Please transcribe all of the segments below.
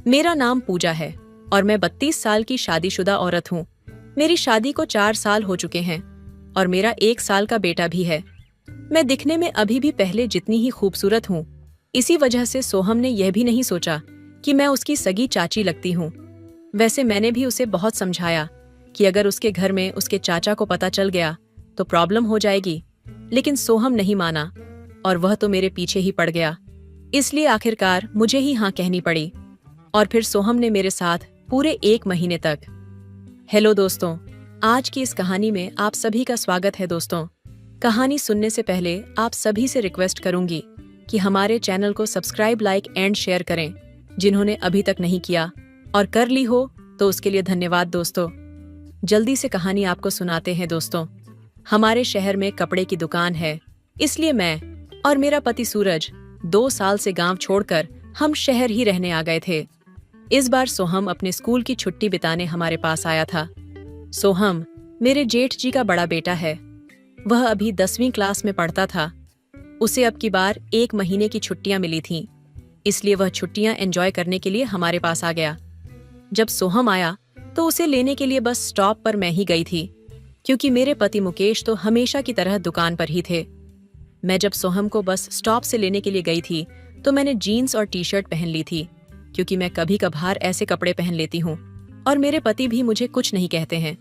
मेरा नाम पूजा है और मैं 32 साल की शादीशुदा औरत हूँ। मेरी शादी को 4 साल हो चुके हैं और मेरा 1 साल का बेटा भी है। मैं दिखने में अभी भी पहले जितनी ही खूबसूरत हूँ। इसी वजह से सोहम ने यह भी नहीं सोचा कि मैं उसकी सगी चाची लगती हूँ। वैसे मैंने भी उसे बहुत समझाया कि अगर उसके घर में उसके चाचा को पता चल गया तो प्रॉब्लम हो जाएगी, लेकिन सोहम नहीं माना और वह तो मेरे पीछे ही पड़ गया। इसलिए आखिरकार मुझे ही हाँ कहनी पड़ी और फिर सोहम ने मेरे साथ पूरे 1 महीने तक। हेलो दोस्तों, आज की इस कहानी में आप सभी का स्वागत है। दोस्तों, कहानी सुनने से पहले आप सभी से रिक्वेस्ट करूंगी कि हमारे चैनल को सब्सक्राइब, लाइक एंड शेयर करें जिन्होंने अभी तक नहीं किया, और कर ली हो तो उसके लिए धन्यवाद। दोस्तों, जल्दी से कहानी आपको सुनाते हैं। दोस्तों, हमारे शहर में कपड़े की दुकान है, इसलिए मैं और मेरा पति सूरज 2 साल से गांव छोड़कर हम शहर ही रहने आ गए थे। इस बार सोहम अपने स्कूल की छुट्टी बिताने हमारे पास आया था। सोहम मेरे जेठ जी का बड़ा बेटा है। वह अभी 10वीं क्लास में पढ़ता था। उसे अब की बार 1 महीने की छुट्टियां मिली थीं, इसलिए वह छुट्टियां एंजॉय करने के लिए हमारे पास आ गया। जब सोहम आया तो उसे लेने के लिए बस स्टॉप पर मैं ही गई थी, क्योंकि मेरे पति मुकेश तो हमेशा की तरह दुकान पर ही थे। मैं जब सोहम को बस स्टॉप से लेने के लिए गई थी तो मैंने जीन्स और टी शर्ट पहन ली थी, क्योंकि मैं कभी कभार ऐसे कपड़े पहन लेती हूँ और मेरे पति भी मुझे कुछ नहीं कहते हैं।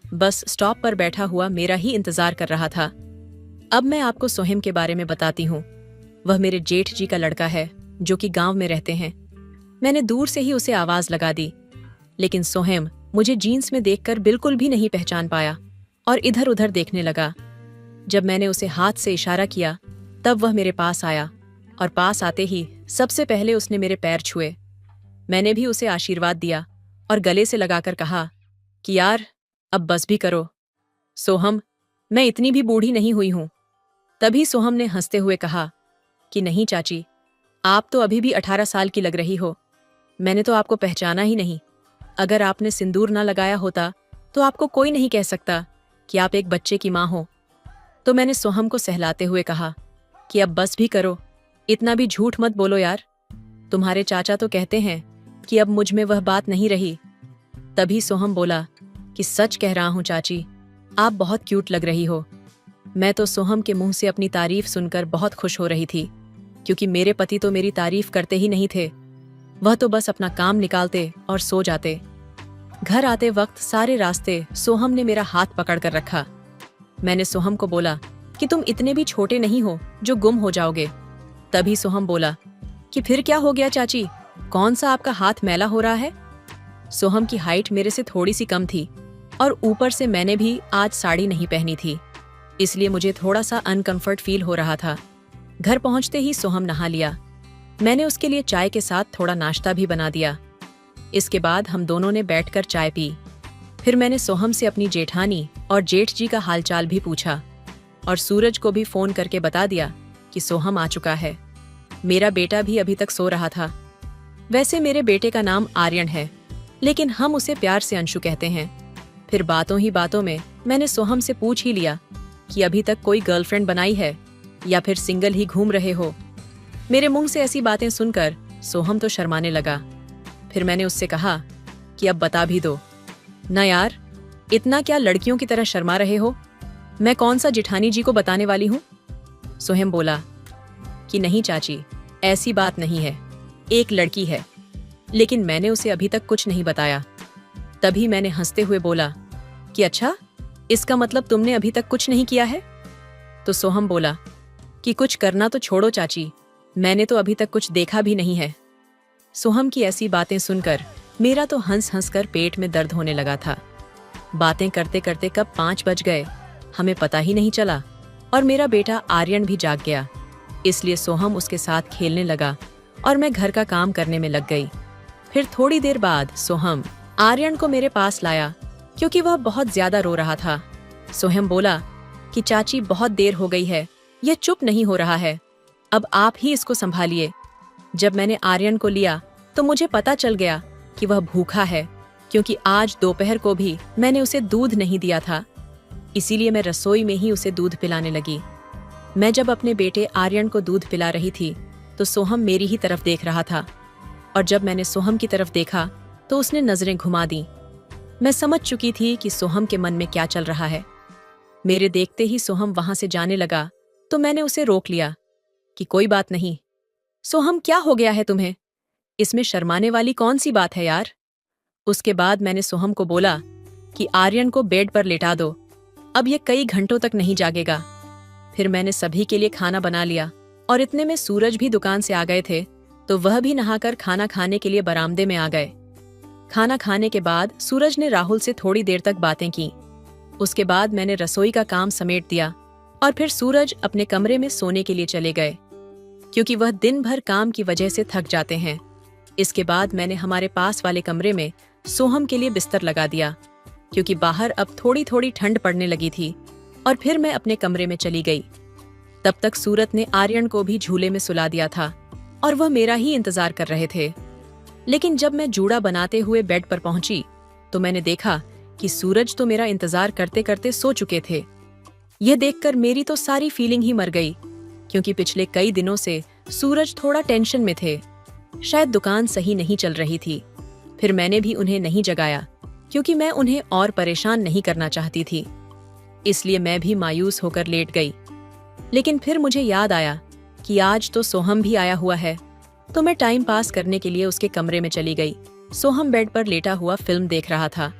बस स्टॉप पर बैठा हुआ मेरा ही इंतजार कर रहा था। अब मैं आपको सोहम के बारे में बताती हूँ। वह मेरे जेठ जी का लड़का है जो कि गांव में रहते हैं। मैंने दूर से ही उसे आवाज लगा दी, लेकिन सोहम मुझे जीन्स में देखकर बिल्कुल भी नहीं पहचान पाया और इधर उधर देखने लगा। जब मैंने उसे हाथ से इशारा किया तब वह मेरे पास आया और पास आते ही सबसे पहले उसने मेरे पैर छुए। मैंने भी उसे आशीर्वाद दिया और गले से लगाकर कहा कि यार, अब बस भी करो। सोहम, मैं इतनी भी बूढ़ी नहीं हुई हूं। तभी सोहम ने हंसते हुए कहा कि नहीं चाची, आप तो अभी भी 18 साल की लग रही हो। मैंने तो आपको पहचाना ही नहीं। अगर आपने सिंदूर ना लगाया होता तो आपको कोई नहीं कह सकता कि आप एक बच्चे की माँ हो। तो मैंने सोहम को सहलाते हुए कहा कि अब बस भी करो, इतना भी झूठ मत बोलो यार। तुम्हारे चाचा तो कहते हैं कि अब मुझ में वह बात नहीं रही। तभी सोहम बोला कि सच कह रहा हूँ चाची, आप बहुत क्यूट लग रही हो। मैं तो सोहम के मुंह से अपनी तारीफ सुनकर बहुत खुश हो रही थी, क्योंकि मेरे पति तो मेरी तारीफ करते ही नहीं थे। वह तो बस अपना काम निकालते और सो जाते। घर आते वक्त सारे रास्ते सोहम ने मेरा हाथ पकड़ कर रखा। मैंने सोहम को बोला कि तुम इतने भी छोटे नहीं हो जो गुम हो जाओगे। तभी सोहम बोला कि फिर क्या हो गया चाची, कौन सा आपका हाथ मैला हो रहा है। सोहम की हाइट मेरे से थोड़ी सी कम थी और ऊपर से मैंने भी आज साड़ी नहीं पहनी थी, इसलिए मुझे थोड़ा सा अनकंफर्ट फील हो रहा था। घर पहुंचते ही सोहम नहा लिया। मैंने उसके लिए चाय के साथ थोड़ा नाश्ता भी बना दिया। इसके बाद हम दोनों ने बैठकर चाय पी। फिर मैंने सोहम से अपनी जेठानी और जेठ जी का हालचाल भी पूछा और सूरज को भी फोन करके बता दिया कि सोहम आ चुका है। मेरा बेटा भी अभी तक सो रहा था। वैसे मेरे बेटे का नाम आर्यन है, लेकिन हम उसे प्यार से अंशु कहते हैं। फिर बातों ही बातों में मैंने सोहम से पूछ ही लिया कि अभी तक कोई गर्लफ्रेंड बनाई है या फिर सिंगल ही घूम रहे हो। मेरे मुंह से ऐसी बातें सुनकर सोहम तो शर्माने लगा। फिर मैंने उससे कहा कि अब बता भी दो ना यार, इतना क्या लड़कियों की तरह शर्मा रहे हो। मैं कौन सा जिठानी जी को बताने वाली हूँ। सोहम बोला कि नहीं चाची, ऐसी बात नहीं है, एक लड़की है, लेकिन मैंने उसे अभी तक कुछ नहीं बताया। तभी मैंने हंसते हुए बोला कि अच्छा, इसका मतलब तुमने अभी तक कुछ नहीं किया है। तो सोहम बोला कि कुछ करना तो छोड़ो चाची, मैंने तो अभी तक कुछ देखा भी नहीं है। सोहम की ऐसी बातें सुनकर मेरा तो हंस हंस कर पेट में दर्द होने लगा था। बातें करते करते कब 5 बज गए हमें पता ही नहीं चला और मेरा बेटा आर्यन भी जाग गया। इसलिए सोहम उसके साथ खेलने लगा और मैं घर का काम करने में लग गई। फिर थोड़ी देर बाद सोहम आर्यन को मेरे पास लाया, क्योंकि वह बहुत ज्यादा रो रहा था। सोहम बोला कि चाची, बहुत देर हो गई है, यह चुप नहीं हो रहा है, अब आप ही इसको संभालिए। जब मैंने आर्यन को लिया तो मुझे पता चल गया कि वह भूखा है, क्योंकि आज दोपहर को भी मैंने उसे दूध नहीं दिया था। इसीलिए मैं रसोई में ही उसे दूध पिलाने लगी। मैं जब अपने बेटे आर्यन को दूध पिला रही थी तो सोहम मेरी ही तरफ देख रहा था। और जब मैंने सोहम की तरफ देखा तो उसने नजरें घुमा दी। मैं समझ चुकी थी कि सोहम के मन में क्या चल रहा है। मेरे देखते ही सोहम वहां से जाने लगा तो मैंने उसे रोक लिया कि कोई बात नहीं। सोहम, क्या हो गया है तुम्हें? इसमें शर्माने वाली कौन सी बात है यार? उसके बाद मैंने सोहम को बोला कि आर्यन को बेड पर लेटा दो, अब ये कई घंटों तक नहीं जागेगा। फिर मैंने सभी के लिए खाना बना लिया और इतने में सूरज भी दुकान से आ गए थे तो वह भी नहाकर खाना खाने के लिए बरामदे में आ गए। खाना खाने के बाद सूरज ने राहुल से थोड़ी देर तक बातें की। उसके बाद मैंने रसोई का काम समेट दिया और फिर सूरज अपने कमरे में सोने के लिए चले गए क्योंकि वह दिन भर काम की वजह से थक जाते हैं। इसके बाद मैंने हमारे पास वाले कमरे में सोहम के लिए बिस्तर लगा दिया क्योंकि बाहर अब थोड़ी थोड़ी ठंड पड़ने लगी थी और फिर मैं अपने कमरे में चली गई। तब तक सूरत ने आर्यन को भी झूले में सुला दिया था और वह मेरा ही इंतजार कर रहे थे। लेकिन जब मैं जूड़ा बनाते हुए बेड पर पहुंची तो मैंने देखा कि सूरज तो मेरा इंतजार करते करते सो चुके थे। यह देखकर मेरी तो सारी फीलिंग ही मर गई क्योंकि पिछले कई दिनों से सूरज थोड़ा टेंशन में थे। शायद दुकान सही नहीं चल रही थी। फिर मैंने भी उन्हें नहीं जगाया क्योंकि मैं उन्हें और परेशान नहीं करना चाहती थी। इसलिए मैं भी मायूस होकर लेट गई। लेकिन फिर मुझे याद आया कि आज तो सोहम भी आया हुआ है तो मैं टाइम पास करने के लिए उसके कमरे में चली गई। सोहम बेड पर लेटा हुआ फिल्म देख रहा था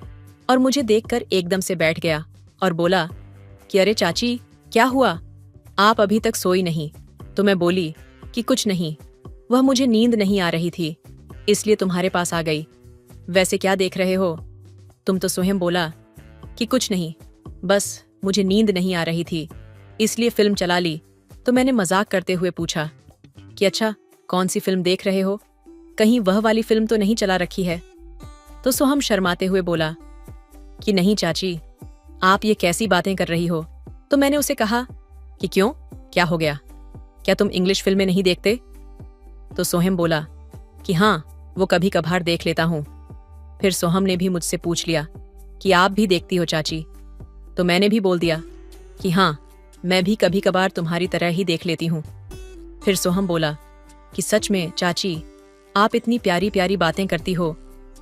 और मुझे देखकर एकदम से बैठ गया और बोला कि अरे चाची, क्या हुआ? आप अभी तक सोई नहीं? तो मैं बोली कि कुछ नहीं, वह मुझे नींद नहीं आ रही थी इसलिए तुम्हारे पास आ गई। वैसे क्या देख रहे हो तुम? तो सोहम बोला कि कुछ नहीं, बस मुझे नींद नहीं आ रही थी इसलिए फिल्म चला ली। तो मैंने मजाक करते हुए पूछा कि अच्छा, कौन सी फिल्म देख रहे हो? कहीं वह वाली फिल्म तो नहीं चला रखी है? तो सोहम शर्माते हुए बोला कि नहीं चाची, आप ये कैसी बातें कर रही हो। तो मैंने उसे कहा कि क्यों, क्या हो गया? क्या तुम इंग्लिश फिल्में नहीं देखते? तो सोहम बोला कि हाँ, वो कभी कभार देख लेता हूँ। फिर सोहम ने भी मुझसे पूछ लिया कि आप भी देखती हो चाची? तो मैंने भी बोल दिया कि हाँ, मैं भी कभी कभार तुम्हारी तरह ही देख लेती हूँ। फिर सोहम बोला कि सच में चाची, आप इतनी प्यारी प्यारी बातें करती हो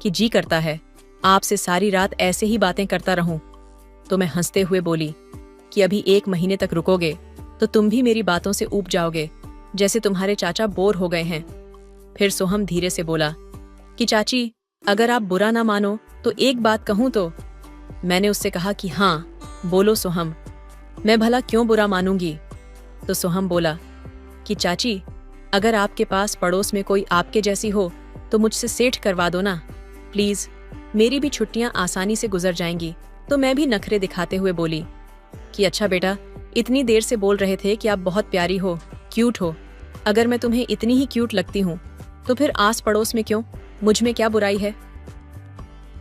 कि जी करता है आपसे सारी रात ऐसे ही बातें करता रहूं। तो मैं हंसते हुए बोली कि अभी 1 महीने तक रुकोगे तो तुम भी मेरी बातों से ऊब जाओगे जैसे तुम्हारे चाचा बोर हो गए हैं। फिर सोहम धीरे से बोला कि चाची, अगर आप बुरा ना मानो तो एक बात कहूं तो? मैंने उससे कहा कि हाँ, बोलो सोहम, मैं भला क्यों बुरा मानूंगी? तो सोहम बोला कि चाची, अगर आपके पास पड़ोस में कोई आपके जैसी हो तो मुझसे सेठ करवा दो ना प्लीज, मेरी भी छुट्टियां आसानी से गुजर जाएंगी। तो मैं भी नखरे दिखाते हुए बोली कि अच्छा बेटा, इतनी देर से बोल रहे थे कि आप बहुत प्यारी हो, क्यूट हो। अगर मैं तुम्हें इतनी ही क्यूट लगती हूँ तो फिर आस पड़ोस में क्यों, मुझ में क्या बुराई है?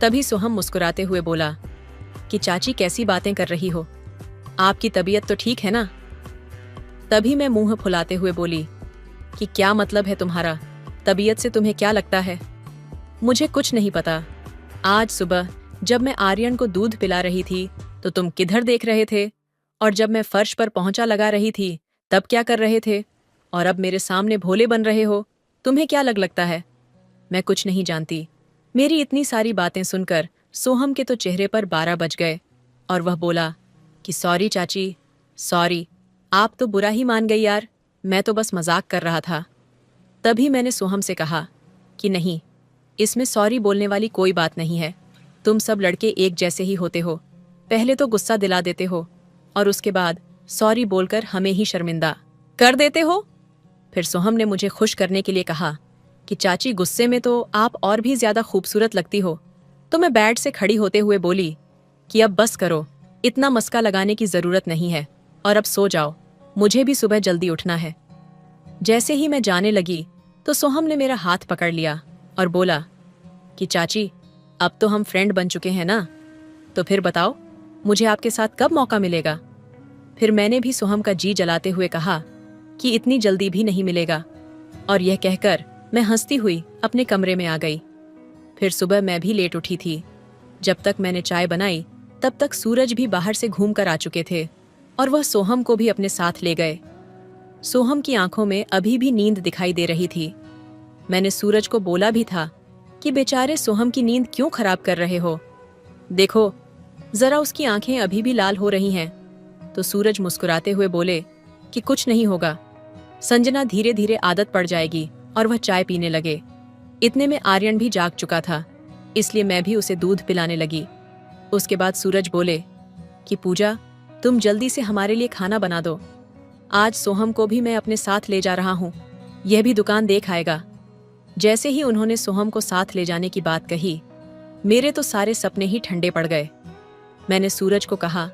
तभी सोहम मुस्कुराते हुए बोला कि चाची, कैसी बातें कर रही हो, आपकी तबीयत तो ठीक है ना? तभी मैं मुंह फुलाते हुए बोली कि क्या मतलब है तुम्हारा, तबीयत से तुम्हें क्या लगता है? मुझे कुछ नहीं पता। आज सुबह जब मैं आर्यन को दूध पिला रही थी तो तुम किधर देख रहे थे, और जब मैं फर्श पर पोंछा लगा रही थी तब क्या कर रहे थे, और अब मेरे सामने भोले बन रहे हो, तुम्हें क्या लगता है? मैं कुछ नहीं जानती। मेरी इतनी सारी बातें सुनकर सोहम के तो चेहरे पर 12 बज गए और वह बोला कि सॉरी चाची, सॉरी, आप तो बुरा ही मान गई यार, मैं तो बस मजाक कर रहा था। तभी मैंने सोहम से कहा कि नहीं, इसमें सॉरी बोलने वाली कोई बात नहीं है। तुम सब लड़के एक जैसे ही होते हो, पहले तो गुस्सा दिला देते हो और उसके बाद सॉरी बोलकर हमें ही शर्मिंदा कर देते हो। फिर सोहम ने मुझे खुश करने के लिए कहा कि चाची, गुस्से में तो आप और भी ज्यादा खूबसूरत लगती हो। तो मैं बेड से खड़ी होते हुए बोली कि अब बस करो, इतना मस्का लगाने की जरूरत नहीं है और अब सो जाओ, मुझे भी सुबह जल्दी उठना है। जैसे ही मैं जाने लगी तो सोहम ने मेरा हाथ पकड़ लिया और बोला कि चाची, अब तो हम फ्रेंड बन चुके हैं ना, तो फिर बताओ मुझे आपके साथ कब मौका मिलेगा? फिर मैंने भी सोहम का जी जलाते हुए कहा कि इतनी जल्दी भी नहीं मिलेगा, और यह कहकर मैं हंसती हुई अपने कमरे में आ गई। फिर सुबह मैं भी लेट उठी थी। जब तक मैंने चाय बनाई तब तक सूरज भी बाहर से घूम कर आ चुके थे और वह सोहम को भी अपने साथ ले गए। सोहम की आंखों में अभी भी नींद दिखाई दे रही थी। मैंने सूरज को बोला भी था कि बेचारे सोहम की नींद क्यों खराब कर रहे हो, देखो जरा उसकी आंखें अभी भी लाल हो रही हैं। तो सूरज मुस्कुराते हुए बोले कि कुछ नहीं होगा, संजना धीरे धीरे आदत पड़ जाएगी। और वह चाय पीने लगे। इतने में आर्यन भी जाग चुका था, इसलिए मैं भी उसे दूध पिलाने लगी। उसके बाद सूरज बोले कि पूजा, तुम जल्दी से हमारे लिए खाना बना दो, आज सोहम को भी मैं अपने साथ ले जा रहा हूँ, यह भी दुकान देख आएगा। जैसे ही उन्होंने सोहम को साथ ले जाने की बात कही, मेरे तो सारे सपने ही ठंडे पड़ गए। मैंने सूरज को कहा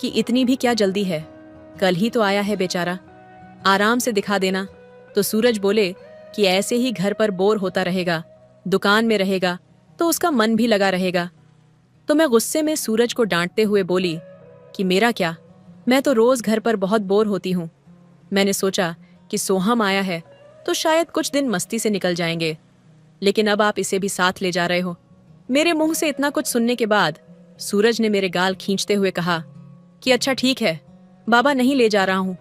कि इतनी भी क्या जल्दी है, कल ही तो आया है बेचारा, आराम से दिखा देना। तो सूरज बोले कि ऐसे ही घर पर बोर होता रहेगा, दुकान में रहेगा तो उसका मन भी लगा रहेगा। तो मैं गुस्से में सूरज को डांटते हुए बोली कि मेरा क्या, मैं तो रोज घर पर बहुत बोर होती हूँ। मैंने सोचा कि सोहम आया है तो शायद कुछ दिन मस्ती से निकल जाएंगे, लेकिन अब आप इसे भी साथ ले जा रहे हो। मेरे मुंह से इतना कुछ सुनने के बाद सूरज ने मेरे गाल खींचते हुए कहा कि अच्छा ठीक है बाबा, नहीं ले जा रहा हूँ,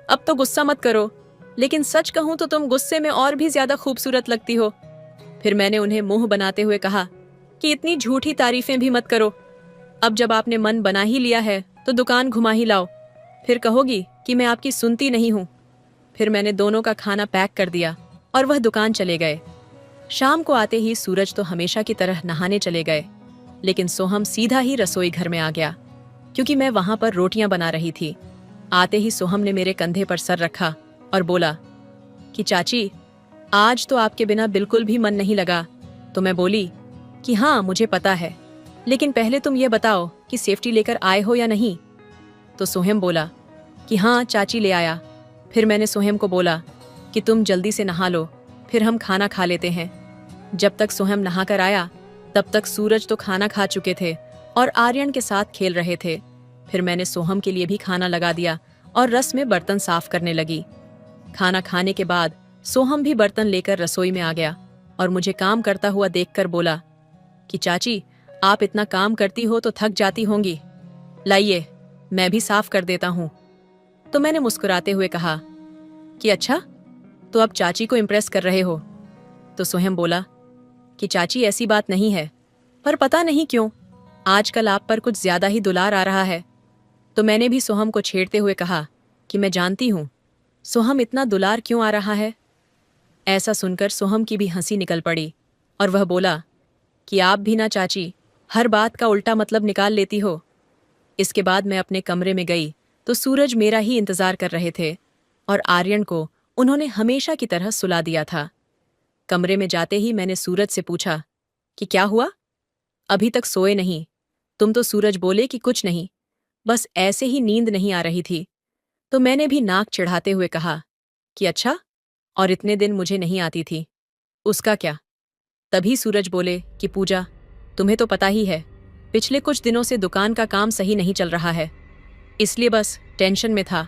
अब तो गुस्सा मत करो, लेकिन सच कहूं तो तुम गुस्से में और भी ज्यादा खूबसूरत लगती हो। फिर मैंने उन्हें मुंह बनाते हुए कहा कि इतनी झूठी तारीफें भी मत करो, अब जब आपने मन बना ही लिया है तो दुकान घुमा ही लाओ, फिर कहोगी कि मैं आपकी सुनती नहीं हूँ। फिर मैंने दोनों का खाना पैक कर दिया और वह दुकान चले गए। शाम को आते ही सूरज तो हमेशा की तरह नहाने चले गए, लेकिन सोहम सीधा ही रसोई घर में आ गया, क्योंकि मैं वहां पर रोटियां बना रही थी। आते ही सोहम ने मेरे कंधे पर सर रखा और बोला कि चाची, आज तो आपके बिना बिल्कुल भी मन नहीं लगा। तो मैं बोली कि हाँ मुझे पता है, लेकिन पहले तुम ये बताओ कि सेफ्टी लेकर आए हो या नहीं। तो सोहम बोला कि हाँ चाची ले आया। फिर मैंने सोहम को बोला कि तुम जल्दी से नहा लो, फिर हम खाना खा लेते हैं। जब तक सोहम नहाकर आया तब तक सूरज तो खाना खा चुके थे और आर्यन के साथ खेल रहे थे। फिर मैंने सोहम के लिए भी खाना लगा दिया और रस में बर्तन साफ करने लगी। खाना खाने के बाद सोहम भी बर्तन लेकर रसोई में आ गया और मुझे काम करता हुआ देखकर बोला कि चाची, आप इतना काम करती हो तो थक जाती होंगी, लाइए मैं भी साफ कर देता हूँ। तो मैंने मुस्कुराते हुए कहा कि अच्छा, तो अब चाची को इम्प्रेस कर रहे हो। तो सोहम बोला कि चाची ऐसी बात नहीं है, पर पता नहीं क्यों आजकल आप पर कुछ ज्यादा ही दुलार आ रहा है। तो मैंने भी सोहम को छेड़ते हुए कहा कि मैं जानती हूँ सोहम इतना दुलार क्यों आ रहा है। ऐसा सुनकर सोहम की भी हंसी निकल पड़ी और वह बोला कि आप भी ना चाची, हर बात का उल्टा मतलब निकाल लेती हो। इसके बाद मैं अपने कमरे में गई तो सूरज मेरा ही इंतजार कर रहे थे और आर्यन को उन्होंने हमेशा की तरह सुला दिया था। कमरे में जाते ही मैंने सूरज से पूछा कि क्या हुआ, अभी तक सोए नहीं? तुम तो सूरज बोले कि कुछ नहीं, बस ऐसे ही नींद नहीं आ रही थी। तो मैंने भी नाक चिढ़ाते हुए कहा कि अच्छा, और इतने दिन मुझे नहीं आती थी, उसका क्या? तभी सूरज बोले कि पूजा, तुम्हें तो पता ही है पिछले कुछ दिनों से दुकान का काम सही नहीं चल रहा है, इसलिए बस टेंशन में था।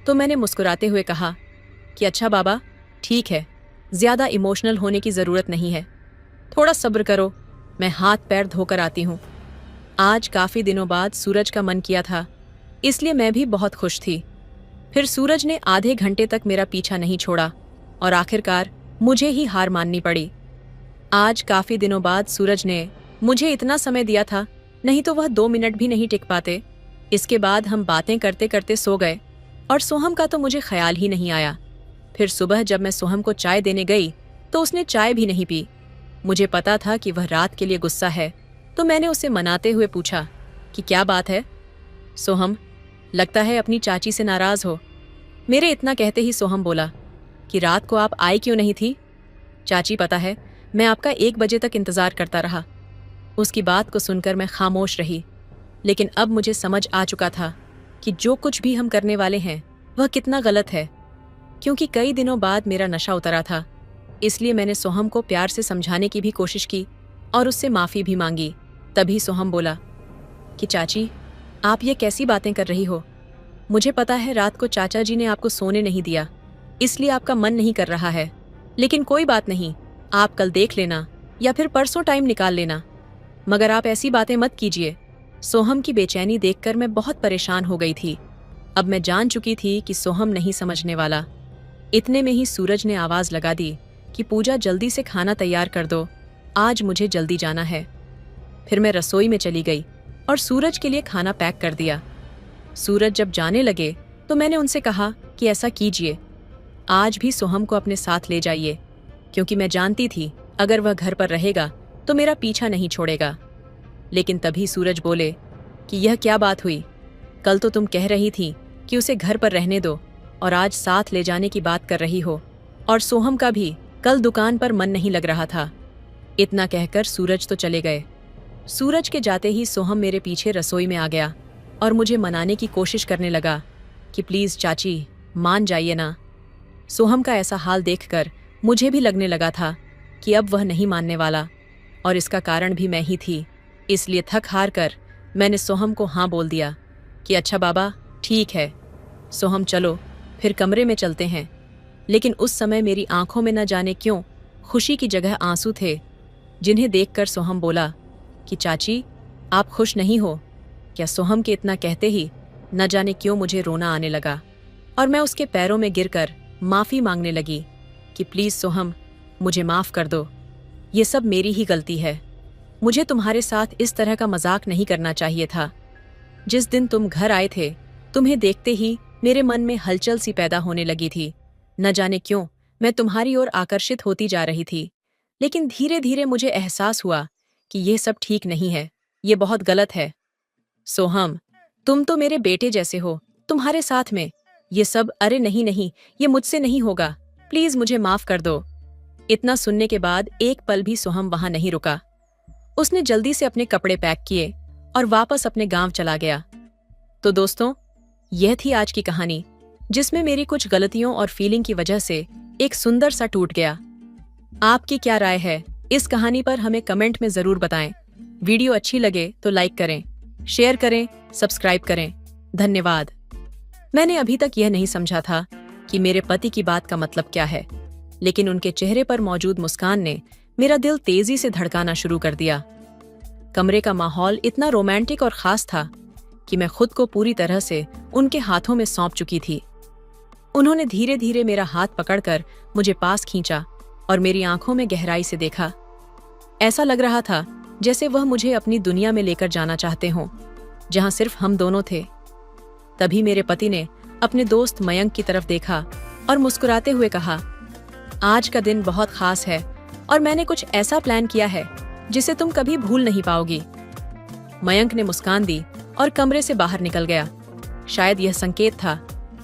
तो मैंने मुस्कुराते हुए कहा कि अच्छा बाबा, ठीक है, ज्यादा इमोशनल होने की जरूरत नहीं है, थोड़ा सब्र करो, मैं हाथ पैर धोकर आती हूँ। आज काफी दिनों बाद सूरज का मन किया था, इसलिए मैं भी बहुत खुश थी। फिर सूरज ने आधे घंटे तक मेरा पीछा नहीं छोड़ा और आखिरकार मुझे ही हार माननी पड़ी। आज काफी दिनों बाद सूरज ने मुझे इतना समय दिया था, नहीं तो वह 2 मिनट भी नहीं टिक पाते। इसके बाद हम बातें करते करते सो गए और सोहम का तो मुझे ख्याल ही नहीं आया। फिर सुबह जब मैं सोहम को चाय देने गई तो उसने चाय भी नहीं पी। मुझे पता था कि वह रात के लिए गुस्सा है, तो मैंने उसे मनाते हुए पूछा कि क्या बात है सोहम, लगता है अपनी चाची से नाराज हो। मेरे इतना कहते ही सोहम बोला कि रात को आप आई क्यों नहीं थी? चाची, पता है मैं आपका 1 बजे तक इंतजार करता रहा। उसकी बात को सुनकर मैं खामोश रही, लेकिन अब मुझे समझ आ चुका था कि जो कुछ भी हम करने वाले हैं वह कितना गलत है। क्योंकि कई दिनों बाद मेरा नशा उतरा था, इसलिए मैंने सोहम को प्यार से समझाने की भी कोशिश की और उससे माफ़ी भी मांगी। तभी सोहम बोला कि चाची, आप ये कैसी बातें कर रही हो? मुझे पता है रात को चाचा जी ने आपको सोने नहीं दिया, इसलिए आपका मन नहीं कर रहा है, लेकिन कोई बात नहीं, आप कल देख लेना या फिर परसों टाइम निकाल लेना, मगर आप ऐसी बातें मत कीजिए। सोहम की बेचैनी देखकर मैं बहुत परेशान हो गई थी। अब मैं जान चुकी थी कि सोहम नहीं समझने वाला। इतने में ही सूरज ने आवाज लगा दी कि पूजा जल्दी से खाना तैयार कर दो, आज मुझे जल्दी जाना है। फिर मैं रसोई में चली गई और सूरज के लिए खाना पैक कर दिया। सूरज जब जाने लगे तो मैंने उनसे कहा कि ऐसा कीजिए, आज भी सोहम को अपने साथ ले जाइए, क्योंकि मैं जानती थी अगर वह घर पर रहेगा तो मेरा पीछा नहीं छोड़ेगा। लेकिन तभी सूरज बोले कि यह क्या बात हुई, कल तो तुम कह रही थी कि उसे घर पर रहने दो और आज साथ ले जाने की बात कर रही हो, और सोहम का भी कल दुकान पर मन नहीं लग रहा था। इतना कहकर सूरज तो चले गए। सूरज के जाते ही सोहम मेरे पीछे रसोई में आ गया और मुझे मनाने की कोशिश करने लगा कि प्लीज़ चाची, मान जाइए ना। सोहम का ऐसा हाल देखकर मुझे भी लगने लगा था कि अब वह नहीं मानने वाला, और इसका कारण भी मैं ही थी। इसलिए थक हार कर मैंने सोहम को हाँ बोल दिया कि अच्छा बाबा, ठीक है सोहम, चलो फिर कमरे में चलते हैं। लेकिन उस समय मेरी आंखों में न जाने क्यों खुशी की जगह आंसू थे, जिन्हें देखकर सोहम बोला कि चाची, आप खुश नहीं हो क्या? सोहम के इतना कहते ही न जाने क्यों मुझे रोना आने लगा और मैं उसके पैरों में गिरकर माफ़ी मांगने लगी कि प्लीज़ सोहम, मुझे माफ़ कर दो, ये सब मेरी ही गलती है। मुझे तुम्हारे साथ इस तरह का मजाक नहीं करना चाहिए था। जिस दिन तुम घर आए थे, तुम्हें देखते ही मेरे मन में हलचल सी पैदा होने लगी थी। न जाने क्यों मैं तुम्हारी ओर आकर्षित होती जा रही थी, लेकिन धीरे धीरे मुझे एहसास हुआ कि यह सब ठीक नहीं है, ये बहुत गलत है। सोहम, तुम तो मेरे बेटे जैसे हो, तुम्हारे साथ में ये सब, अरे नहीं नहीं, ये मुझसे नहीं होगा, प्लीज मुझे माफ कर दो। इतना सुनने के बाद एक पल भी सोहम वहां नहीं रुका। उसने जल्दी से अपने कपड़े पैक किए और वापस अपने गांव चला गया। तो दोस्तों, यह थी आज की कहानी, जिसमें मेरी कुछ गलतियों और फीलिंग की वजह से एक सुंदर सा टूट गया। आपकी क्या राय है इस कहानी पर, हमें कमेंट में जरूर बताएं। वीडियो अच्छी लगे तो लाइक करें, शेयर करें, सब्सक्राइब करें। धन्यवाद। मैंने अभी तक यह नहीं समझा था कि मेरे पति की बात का मतलब क्या है, लेकिन उनके चेहरे पर मौजूद मुस्कान ने मेरा दिल तेजी से धड़काना शुरू कर दिया। कमरे का माहौल इतना रोमांटिक और खास था कि मैं खुद को पूरी तरह से उनके हाथों में सौंप चुकी थी। उन्होंने धीरे धीरे मेरा हाथ पकड़कर मुझे पास खींचा और मेरी आंखों में गहराई से देखा। ऐसा लग रहा था जैसे वह मुझे अपनी दुनिया में लेकर जाना चाहते हों, जहां सिर्फ हम दोनों थे। तभी मेरे पति ने अपने दोस्त मयंक की तरफ देखा और मुस्कुराते हुए कहा, आज का दिन बहुत खास है और मैंने कुछ ऐसा प्लान किया है जिसे तुम कभी भूल नहीं पाओगी। मयंक ने मुस्कान दी और कमरे से बाहर निकल गया। शायद यह संकेत था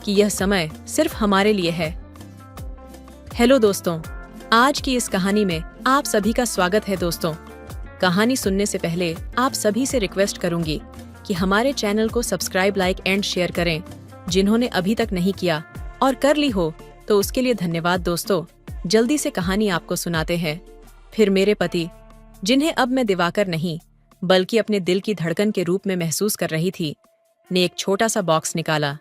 कि यह समय सिर्फ हमारे लिए है। हेलो दोस्तों, आज की इस कहानी में आप सभी का स्वागत है। दोस्तों, कहानी सुनने से पहले आप सभी से रिक्वेस्ट करूंगी कि हमारे चैनल को सब्सक्राइब, लाइक एंड शेयर करें, जिन्होंने अभी तक नहीं किया, और कर ली हो तो उसके लिए धन्यवाद। दोस्तों, जल्दी से कहानी आपको सुनाते हैं। फिर मेरे पति, जिन्हें अब मैं दिवाकर नहीं बल्कि अपने दिल की धड़कन के रूप में महसूस कर रही थी, ने एक छोटा सा बॉक्स निकाला।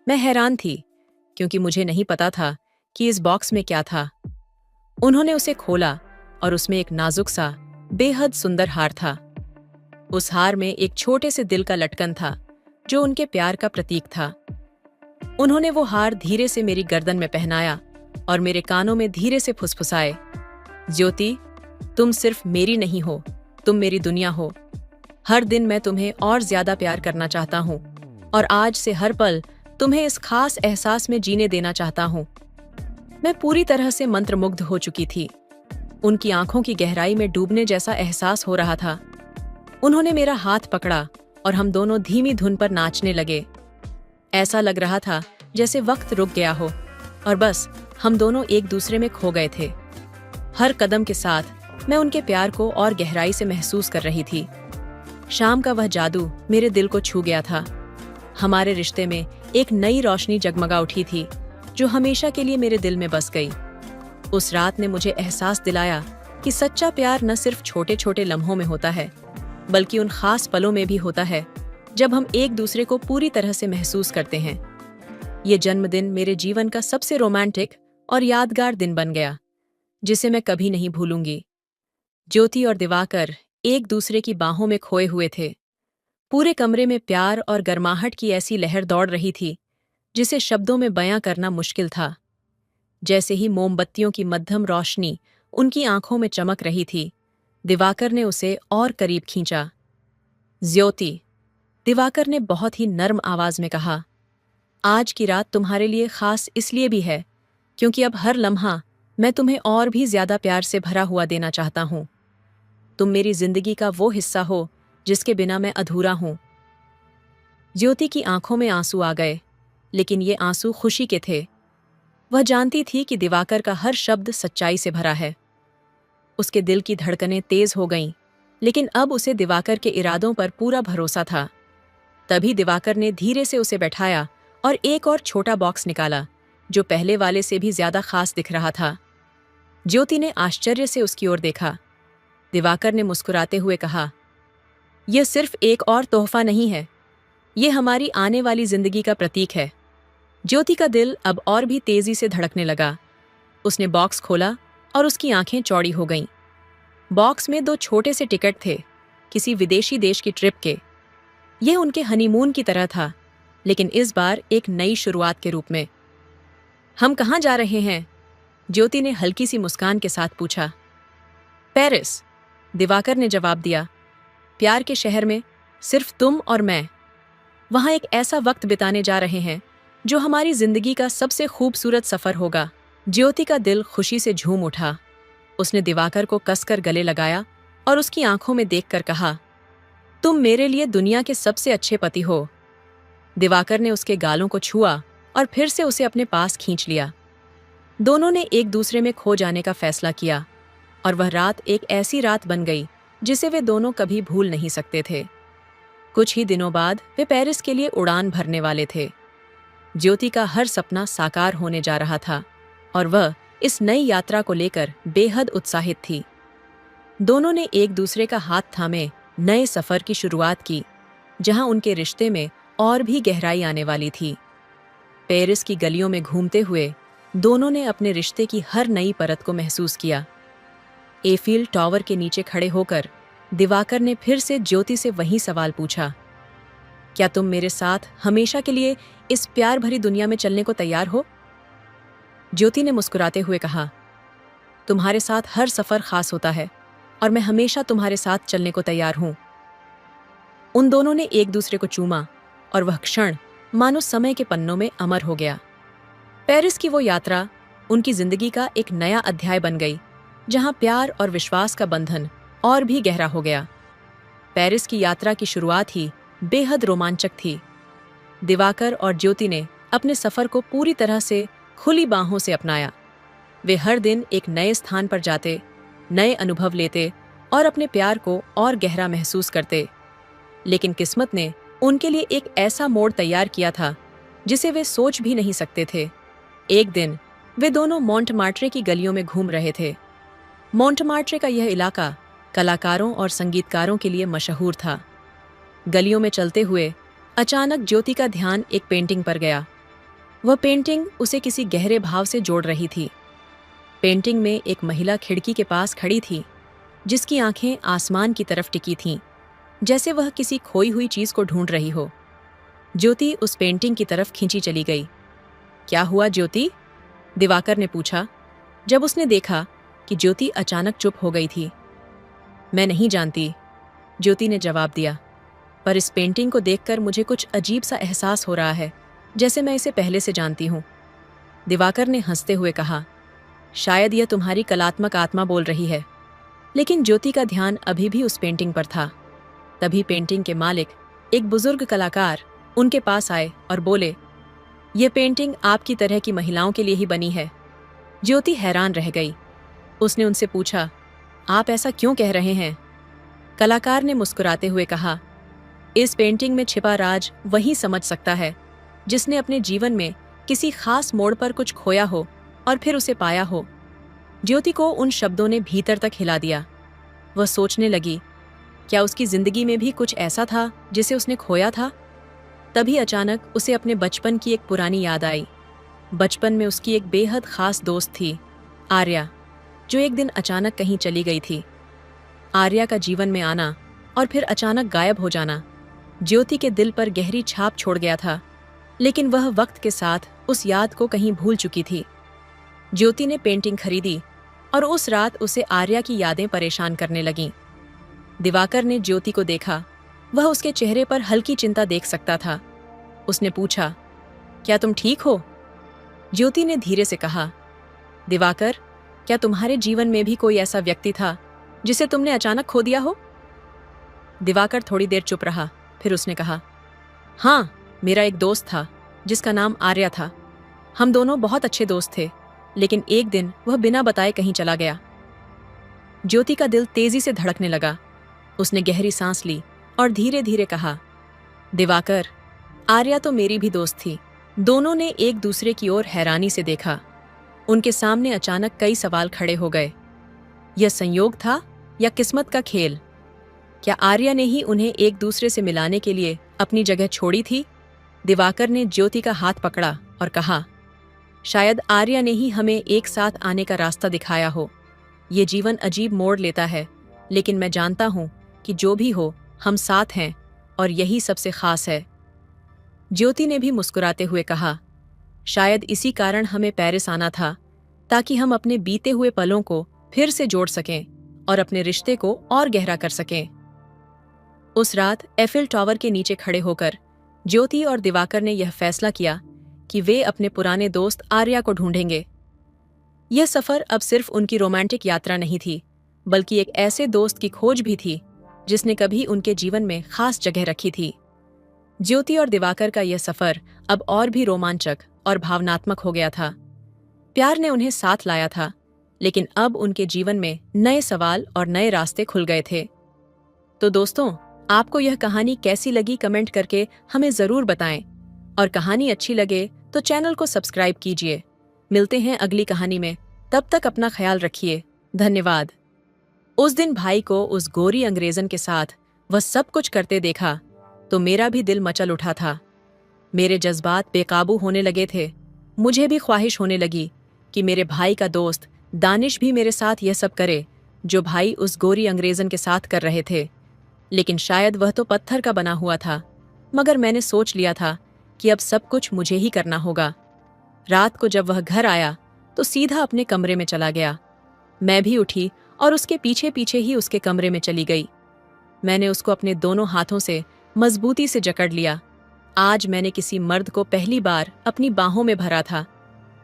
मैं हैरान थी क्योंकि मुझे नहीं पता था कि इस बॉक्स में क्या था। उन्होंने उसे खोला और उसमें एक नाजुक सा बेहद सुंदर हार था। उस हार में एक छोटे से दिल का लटकन था जो उनके प्यार का प्रतीक था। उन्होंने वो हार धीरे से मेरी गर्दन में पहनाया और मेरे कानों में धीरे से फुसफुसाए, ज्योति, तुम सिर्फ मेरी नहीं हो, तुम मेरी दुनिया हो। हर दिन मैं तुम्हें और ज्यादा प्यार करना चाहता हूँ और आज से हर पल तुम्हें इस खास एहसास में जीने देना चाहता हूँ। मैं पूरी तरह से मंत्रमुग्ध हो चुकी थी। उनकी आंखों की गहराई में डूबने जैसा एहसास हो रहा था। उन्होंने मेरा हाथ पकड़ा और हम दोनों धीमी धुन पर नाचने लगे। ऐसा लग रहा था जैसे वक्त रुक गया हो और बस हम दोनों एक दूसरे में खो गए थे। हर कदम के साथ मैं उनके प्यार को और गहराई से महसूस कर रही थी। शाम का वह जादू मेरे दिल को छू गया था। हमारे रिश्ते में एक नई रोशनी जगमगा उठी थी जो हमेशा के लिए मेरे दिल में बस गई। उस रात ने मुझे एहसास दिलाया कि सच्चा प्यार न सिर्फ छोटे छोटे लम्हों में होता है, बल्कि उन खास पलों में भी होता है जब हम एक दूसरे को पूरी तरह से महसूस करते हैं। ये जन्मदिन मेरे जीवन का सबसे रोमांटिक और यादगार दिन बन गया, जिसे मैं कभी नहीं भूलूंगी। ज्योति और दिवाकर एक दूसरे की बाहों में खोए हुए थे। पूरे कमरे में प्यार और गर्माहट की ऐसी लहर दौड़ रही थी जिसे शब्दों में बयां करना मुश्किल था। जैसे ही मोमबत्तियों की मध्यम रोशनी उनकी आंखों में चमक रही थी, दिवाकर ने उसे और करीब खींचा। ज्योति, दिवाकर ने बहुत ही नर्म आवाज में कहा, आज की रात तुम्हारे लिए खास इसलिए भी है क्योंकि अब हर लम्हा मैं तुम्हें और भी ज्यादा प्यार से भरा हुआ देना चाहता हूं। तुम मेरी जिंदगी का वो हिस्सा हो जिसके बिना मैं अधूरा हूं। ज्योति की आंखों में आंसू आ गए, लेकिन ये आंसू खुशी के थे। वह जानती थी कि दिवाकर का हर शब्द सच्चाई से भरा है। उसके दिल की धड़कनें तेज हो गईं, लेकिन अब उसे दिवाकर के इरादों पर पूरा भरोसा था। तभी दिवाकर ने धीरे से उसे बैठाया और एक और छोटा बॉक्स निकाला, जो पहले वाले से भी ज्यादा खास दिख रहा था। ज्योति ने आश्चर्य से उसकी ओर देखा। दिवाकर ने मुस्कुराते हुए कहा, यह सिर्फ एक और तोहफा नहीं है, ये हमारी आने वाली जिंदगी का प्रतीक है। ज्योति का दिल अब और भी तेजी से धड़कने लगा। उसने बॉक्स खोला और उसकी आंखें चौड़ी हो गईं। बॉक्स में 2 छोटे से टिकट थे, किसी विदेशी देश की ट्रिप के। यह उनके हनीमून की तरह था, लेकिन इस बार एक नई शुरुआत के रूप में। हम कहाँ जा रहे हैं? ज्योति ने हल्की सी मुस्कान के साथ पूछा। पेरिस, दिवाकर ने जवाब दिया। प्यार के शहर में सिर्फ तुम और मैं। वहां एक ऐसा वक्त बिताने जा रहे हैं जो हमारी जिंदगी का सबसे खूबसूरत सफर होगा। ज्योति का दिल खुशी से झूम उठा। उसने दिवाकर को कसकर गले लगाया और उसकी आंखों में देखकर कहा, तुम मेरे लिए दुनिया के सबसे अच्छे पति हो। दिवाकर ने उसके गालों को छुआ और फिर से उसे अपने पास खींच लिया। दोनों ने एक दूसरे में खो जाने का फैसला किया और वह रात एक ऐसी रात बन गई जिसे वे दोनों कभी भूल नहीं सकते थे। कुछ ही दिनों बाद वे पेरिस के लिए उड़ान भरने वाले थे। ज्योति का हर सपना साकार होने जा रहा था और वह इस नई यात्रा को लेकर बेहद उत्साहित थी। दोनों ने एक दूसरे का हाथ थामे नए सफर की शुरुआत की, जहां उनके रिश्ते में और भी गहराई आने वाली थी। पेरिस की गलियों में घूमते हुए दोनों ने अपने रिश्ते की हर नई परत को महसूस किया। एफिल टावर के नीचे खड़े होकर दिवाकर ने फिर से ज्योति से वही सवाल पूछा, क्या तुम मेरे साथ हमेशा के लिए इस प्यार भरी दुनिया में चलने को तैयार हो? ज्योति ने मुस्कुराते हुए कहा, तुम्हारे साथ हर सफर खास होता है और मैं हमेशा तुम्हारे साथ चलने को तैयार हूं। उन दोनों ने एक दूसरे को चूमा और वह क्षण मानो समय के पन्नों में अमर हो गया। पेरिस की वो यात्रा उनकी जिंदगी का एक नया अध्याय बन गई, जहां प्यार और विश्वास का बंधन और भी गहरा हो गया। पेरिस की यात्रा की शुरुआत ही बेहद रोमांचक थी। दिवाकर और ज्योति ने अपने सफर को पूरी तरह से खुली बाहों से अपनाया। वे हर दिन एक नए स्थान पर जाते, नए अनुभव लेते और अपने प्यार को और गहरा महसूस करते। लेकिन किस्मत ने उनके लिए एक ऐसा मोड़ तैयार किया था जिसे वे सोच भी नहीं सकते थे। एक दिन वे दोनों मोंटमार्ट्रे की गलियों में घूम रहे थे। मोंटमार्ट्रे का यह इलाका कलाकारों और संगीतकारों के लिए मशहूर था। गलियों में चलते हुए अचानक ज्योति का ध्यान एक पेंटिंग पर गया। वह पेंटिंग उसे किसी गहरे भाव से जोड़ रही थी। पेंटिंग में एक महिला खिड़की के पास खड़ी थी, जिसकी आंखें आसमान की तरफ टिकी थीं, जैसे वह किसी खोई हुई चीज को ढूंढ रही हो। ज्योति उस पेंटिंग की तरफ खींची चली गई। क्या हुआ ज्योति? दिवाकर ने पूछा, जब उसने देखा कि ज्योति अचानक चुप हो गई थी। मैं नहीं जानती, ज्योति ने जवाब दिया, पर इस पेंटिंग को देखकर मुझे कुछ अजीब सा एहसास हो रहा है, जैसे मैं इसे पहले से जानती हूँ। दिवाकर ने हंसते हुए कहा, शायद यह तुम्हारी कलात्मक आत्मा बोल रही है। लेकिन ज्योति का ध्यान अभी भी उस पेंटिंग पर था। तभी पेंटिंग के मालिक, एक बुजुर्ग कलाकार, उनके पास आए और बोले, यह पेंटिंग आपकी तरह की महिलाओं के लिए ही बनी है। ज्योति हैरान रह गई। उसने उनसे पूछा, आप ऐसा क्यों कह रहे हैं? कलाकार ने मुस्कुराते हुए कहा, इस पेंटिंग में छिपा राज वही समझ सकता है जिसने अपने जीवन में किसी खास मोड़ पर कुछ खोया हो और फिर उसे पाया हो। ज्योति को उन शब्दों ने भीतर तक हिला दिया। वह सोचने लगी, क्या उसकी जिंदगी में भी कुछ ऐसा था जिसे उसने खोया था? तभी अचानक उसे अपने बचपन की एक पुरानी याद आई। बचपन में उसकी एक बेहद खास दोस्त थी, आर्या, जो एक दिन अचानक कहीं चली गई थी। आर्या का जीवन में आना और फिर अचानक गायब हो जाना ज्योति के दिल पर गहरी छाप छोड़ गया था, लेकिन वह वक्त के साथ उस याद को कहीं भूल चुकी थी। ज्योति ने पेंटिंग खरीदी और उस रात उसे आर्या की यादें परेशान करने लगीं। दिवाकर ने ज्योति को देखा। वह उसके चेहरे पर हल्की चिंता देख सकता था। उसने पूछा, क्या तुम ठीक हो? ज्योति ने धीरे से कहा, दिवाकर, क्या तुम्हारे जीवन में भी कोई ऐसा व्यक्ति था जिसे तुमने अचानक खो दिया हो? दिवाकर थोड़ी देर चुप रहा, फिर उसने कहा, हाँ, मेरा एक दोस्त था जिसका नाम आर्या था। हम दोनों बहुत अच्छे दोस्त थे, लेकिन एक दिन वह बिना बताए कहीं चला गया। ज्योति का दिल तेजी से धड़कने लगा। उसने गहरी सांस ली और धीरे धीरे कहा, दिवाकर, आर्या तो मेरी भी दोस्त थी। दोनों ने एक दूसरे की ओर हैरानी से देखा। उनके सामने अचानक कई सवाल खड़े हो गए। यह संयोग था या किस्मत का खेल? क्या आर्या ने ही उन्हें एक दूसरे से मिलाने के लिए अपनी जगह छोड़ी थी? दिवाकर ने ज्योति का हाथ पकड़ा और कहा, शायद आर्या ने ही हमें एक साथ आने का रास्ता दिखाया हो। ये जीवन अजीब मोड़ लेता है, लेकिन मैं जानता हूं कि जो भी हो, हम साथ हैं और यही सबसे खास है। ज्योति ने भी मुस्कुराते हुए कहा, शायद इसी कारण हमें पेरिस आना था, ताकि हम अपने बीते हुए पलों को फिर से जोड़ सकें और अपने रिश्ते को और गहरा कर सकें। उस रात एफिल टावर के नीचे खड़े होकर ज्योति और दिवाकर ने यह फैसला किया कि वे अपने पुराने दोस्त आर्या को ढूंढेंगे। यह सफर अब सिर्फ उनकी रोमांटिक यात्रा नहीं थी, बल्कि एक ऐसे दोस्त की खोज भी थी जिसने कभी उनके जीवन में खास जगह रखी थी। ज्योति और दिवाकर का यह सफर अब और भी रोमांचक और भावनात्मक हो गया था। प्यार ने उन्हें साथ लाया था, लेकिन अब उनके जीवन में नए सवाल और नए रास्ते खुल गए थे। तो दोस्तों, आपको यह कहानी कैसी लगी कमेंट करके हमें जरूर बताएं, और कहानी अच्छी लगे तो चैनल को सब्सक्राइब कीजिए। मिलते हैं अगली कहानी में, तब तक अपना ख्याल रखिए। धन्यवाद। उस दिन भाई को उस गोरी अंग्रेजन के साथ वह सब कुछ करते देखा तो मेरा भी दिल मचल उठा था। मेरे जज्बात बेकाबू होने लगे थे। मुझे भी ख्वाहिश होने लगी कि मेरे भाई का दोस्त दानिश भी मेरे साथ यह सब करे जो भाई उस गोरी अंग्रेजन के साथ कर रहे थे। लेकिन शायद वह तो पत्थर का बना हुआ था, मगर मैंने सोच लिया था कि अब सब कुछ मुझे ही करना होगा। रात को जब वह घर आया तो सीधा अपने कमरे में चला गया। मैं भी उठी और उसके पीछे पीछे ही उसके कमरे में चली गई। मैंने उसको अपने दोनों हाथों से मजबूती से जकड़ लिया। आज मैंने किसी मर्द को पहली बार अपनी बाहों में भरा था।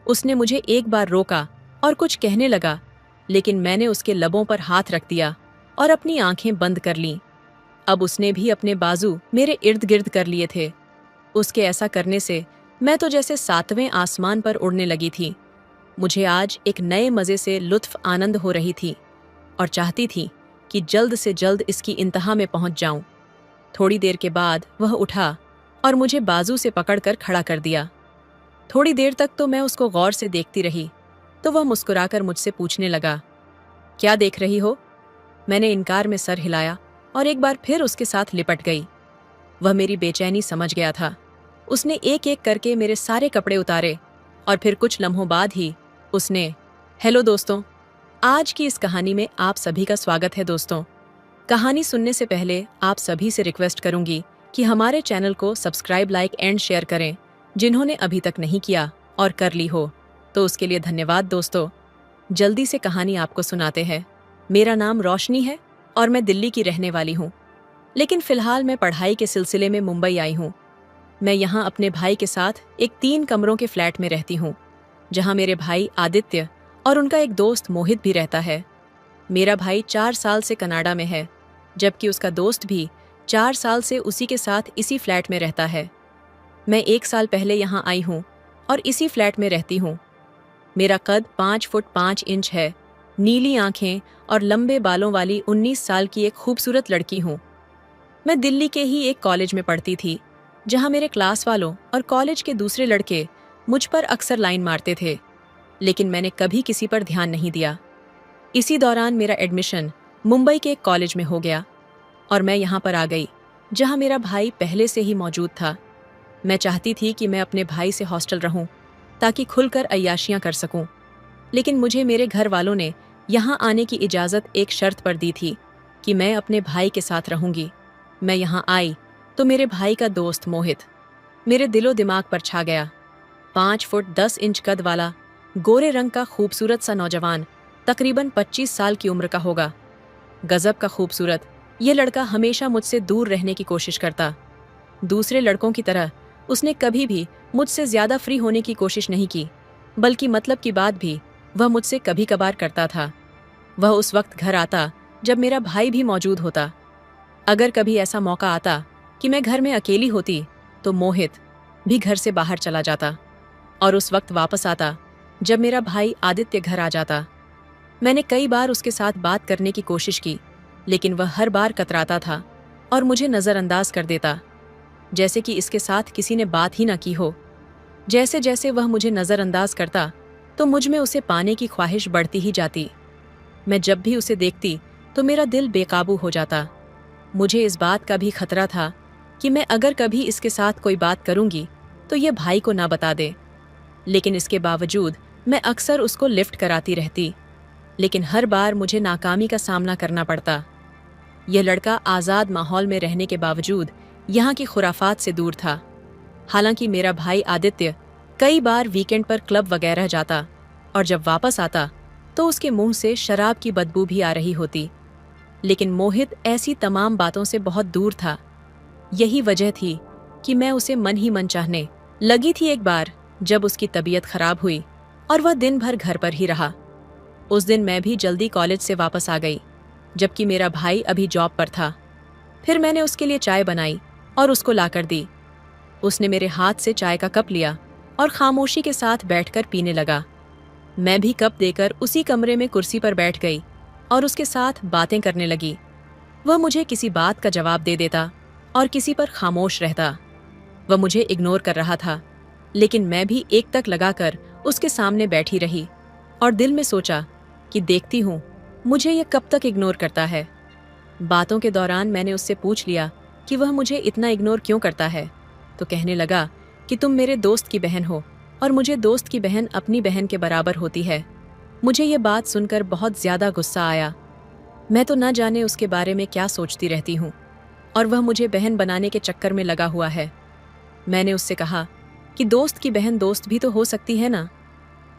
उसने मुझे एक बार रोका और कुछ कहने लगा, लेकिन मैंने उसके लबों पर हाथ रख दिया और अपनी आंखें बंद कर लीं। अब उसने भी अपने बाजू मेरे इर्द गिर्द कर लिए थे। उसके ऐसा करने से मैं तो जैसे 7वें आसमान पर उड़ने लगी थी। मुझे आज एक नए मजे से लुत्फ आनंद हो रही थी और चाहती थी कि जल्द से जल्द इसकी इंतहा में पहुंच जाऊं। थोड़ी देर के बाद वह उठा और मुझे बाजू से पकड़कर खड़ा कर दिया। थोड़ी देर तक तो मैं उसको गौर से देखती रही, तो वह मुस्कुराकर मुझसे पूछने लगा, क्या देख रही हो? मैंने इनकार में सर हिलाया और एक बार फिर उसके साथ लिपट गई। वह मेरी बेचैनी समझ गया था। उसने एक एक करके मेरे सारे कपड़े उतारे और फिर कुछ लम्हों बाद ही उसने, हेलो दोस्तों, आज की इस कहानी में आप सभी का स्वागत है। दोस्तों, कहानी सुनने से पहले आप सभी से रिक्वेस्ट करूंगी कि हमारे चैनल को सब्सक्राइब, लाइक एंड शेयर करें, जिन्होंने अभी तक नहीं किया और कर ली हो तो उसके लिए धन्यवाद। दोस्तों, जल्दी से कहानी आपको सुनाते हैं। मेरा नाम रोशनी है और मैं दिल्ली की रहने वाली हूँ, लेकिन फिलहाल मैं पढ़ाई के सिलसिले में मुंबई आई हूँ। मैं यहाँ अपने भाई के साथ एक 3 कमरों के फ्लैट में रहती हूँ, जहाँ मेरे भाई आदित्य और उनका एक दोस्त मोहित भी रहता है। मेरा भाई 4 साल से कनाडा में है, जबकि उसका दोस्त भी 4 साल से उसी के साथ इसी फ्लैट में रहता है। मैं 1 साल पहले यहाँ आई हूँ और इसी फ्लैट में रहती हूँ। मेरा कद 5 फुट 5 इंच है, नीली आंखें और लंबे बालों वाली 19 साल की एक खूबसूरत लड़की हूँ। मैं दिल्ली के ही एक कॉलेज में पढ़ती थी, जहाँ मेरे क्लास वालों और कॉलेज के दूसरे लड़के मुझ पर अक्सर लाइन मारते थे, लेकिन मैंने कभी किसी पर ध्यान नहीं दिया। इसी दौरान मेरा एडमिशन मुंबई के एक कॉलेज में हो गया और मैं यहाँ पर आ गई, जहाँ मेरा भाई पहले से ही मौजूद था। मैं चाहती थी कि मैं अपने भाई से हॉस्टल रहूं, ताकि खुलकर अय्याशियाँ कर सकूं, लेकिन मुझे मेरे घर वालों ने यहाँ आने की इजाज़त एक शर्त पर दी थी कि मैं अपने भाई के साथ रहूंगी। मैं यहाँ आई तो मेरे भाई का दोस्त मोहित मेरे दिलो दिमाग पर छा गया। 5 फुट 10 इंच कद वाला, गोरे रंग का खूबसूरत सा नौजवान, तकरीबन 25 साल की उम्र का होगा। गजब का खूबसूरत। ये लड़का हमेशा मुझसे दूर रहने की कोशिश करता। दूसरे लड़कों की तरह उसने कभी भी मुझसे ज्यादा फ्री होने की कोशिश नहीं की, बल्कि मतलब की बात भी वह मुझसे कभी कभार करता था। वह उस वक्त घर आता जब मेरा भाई भी मौजूद होता। अगर कभी ऐसा मौका आता कि मैं घर में अकेली होती, तो मोहित भी घर से बाहर चला जाता और उस वक्त वापस आता जब मेरा भाई आदित्य घर आ जाता। मैंने कई बार उसके साथ बात करने की कोशिश की, लेकिन वह हर बार कतराता था और मुझे नज़रअंदाज कर देता, जैसे कि इसके साथ किसी ने बात ही ना की हो। जैसे जैसे वह मुझे नज़रअंदाज करता, तो मुझ में उसे पाने की ख्वाहिश बढ़ती ही जाती। मैं जब भी उसे देखती तो मेरा दिल बेकाबू हो जाता। मुझे इस बात का भी खतरा था कि मैं अगर कभी इसके साथ कोई बात करूंगी तो ये भाई को ना बता दे। लेकिन इसके बावजूद मैं अक्सर उसको लिफ्ट कराती रहती, लेकिन हर बार मुझे नाकामी का सामना करना पड़ता। यह लड़का आज़ाद माहौल में रहने के बावजूद यहाँ की खुराफात से दूर था। हालांकि मेरा भाई आदित्य कई बार वीकेंड पर क्लब वगैरह जाता और जब वापस आता तो उसके मुंह से शराब की बदबू भी आ रही होती। लेकिन मोहित ऐसी तमाम बातों से बहुत दूर था। यही वजह थी कि मैं उसे मन ही मन चाहने लगी थी। एक बार जब उसकी तबीयत खराब हुई और वह दिन भर घर पर ही रहा। उस दिन मैं भी जल्दी कॉलेज से वापस आ गई, जबकि मेरा भाई अभी जॉब पर था। फिर मैंने उसके लिए चाय बनाई और उसको लाकर दी। उसने मेरे हाथ से चाय का कप लिया और खामोशी के साथ बैठकर पीने लगा। मैं भी कप देकर उसी कमरे में कुर्सी पर बैठ गई और उसके साथ बातें करने लगी। वह मुझे किसी बात का जवाब दे देता और किसी पर खामोश रहता। वह मुझे इग्नोर कर रहा था, लेकिन मैं भी एक तक लगाकर उसके सामने बैठी रही और दिल में सोचा कि देखती हूँ मुझे यह कब तक इग्नोर करता है। बातों के दौरान मैंने उससे पूछ लिया कि वह मुझे इतना इग्नोर क्यों करता है, तो कहने लगा कि तुम मेरे दोस्त की बहन हो और मुझे दोस्त की बहन अपनी बहन के बराबर होती है। मुझे ये बात सुनकर बहुत ज्यादा गुस्सा आया। मैं तो न जाने उसके बारे में क्या सोचती रहती हूँ और वह मुझे बहन बनाने के चक्कर में लगा हुआ है। मैंने उससे कहा कि दोस्त की बहन दोस्त भी तो हो सकती है ना।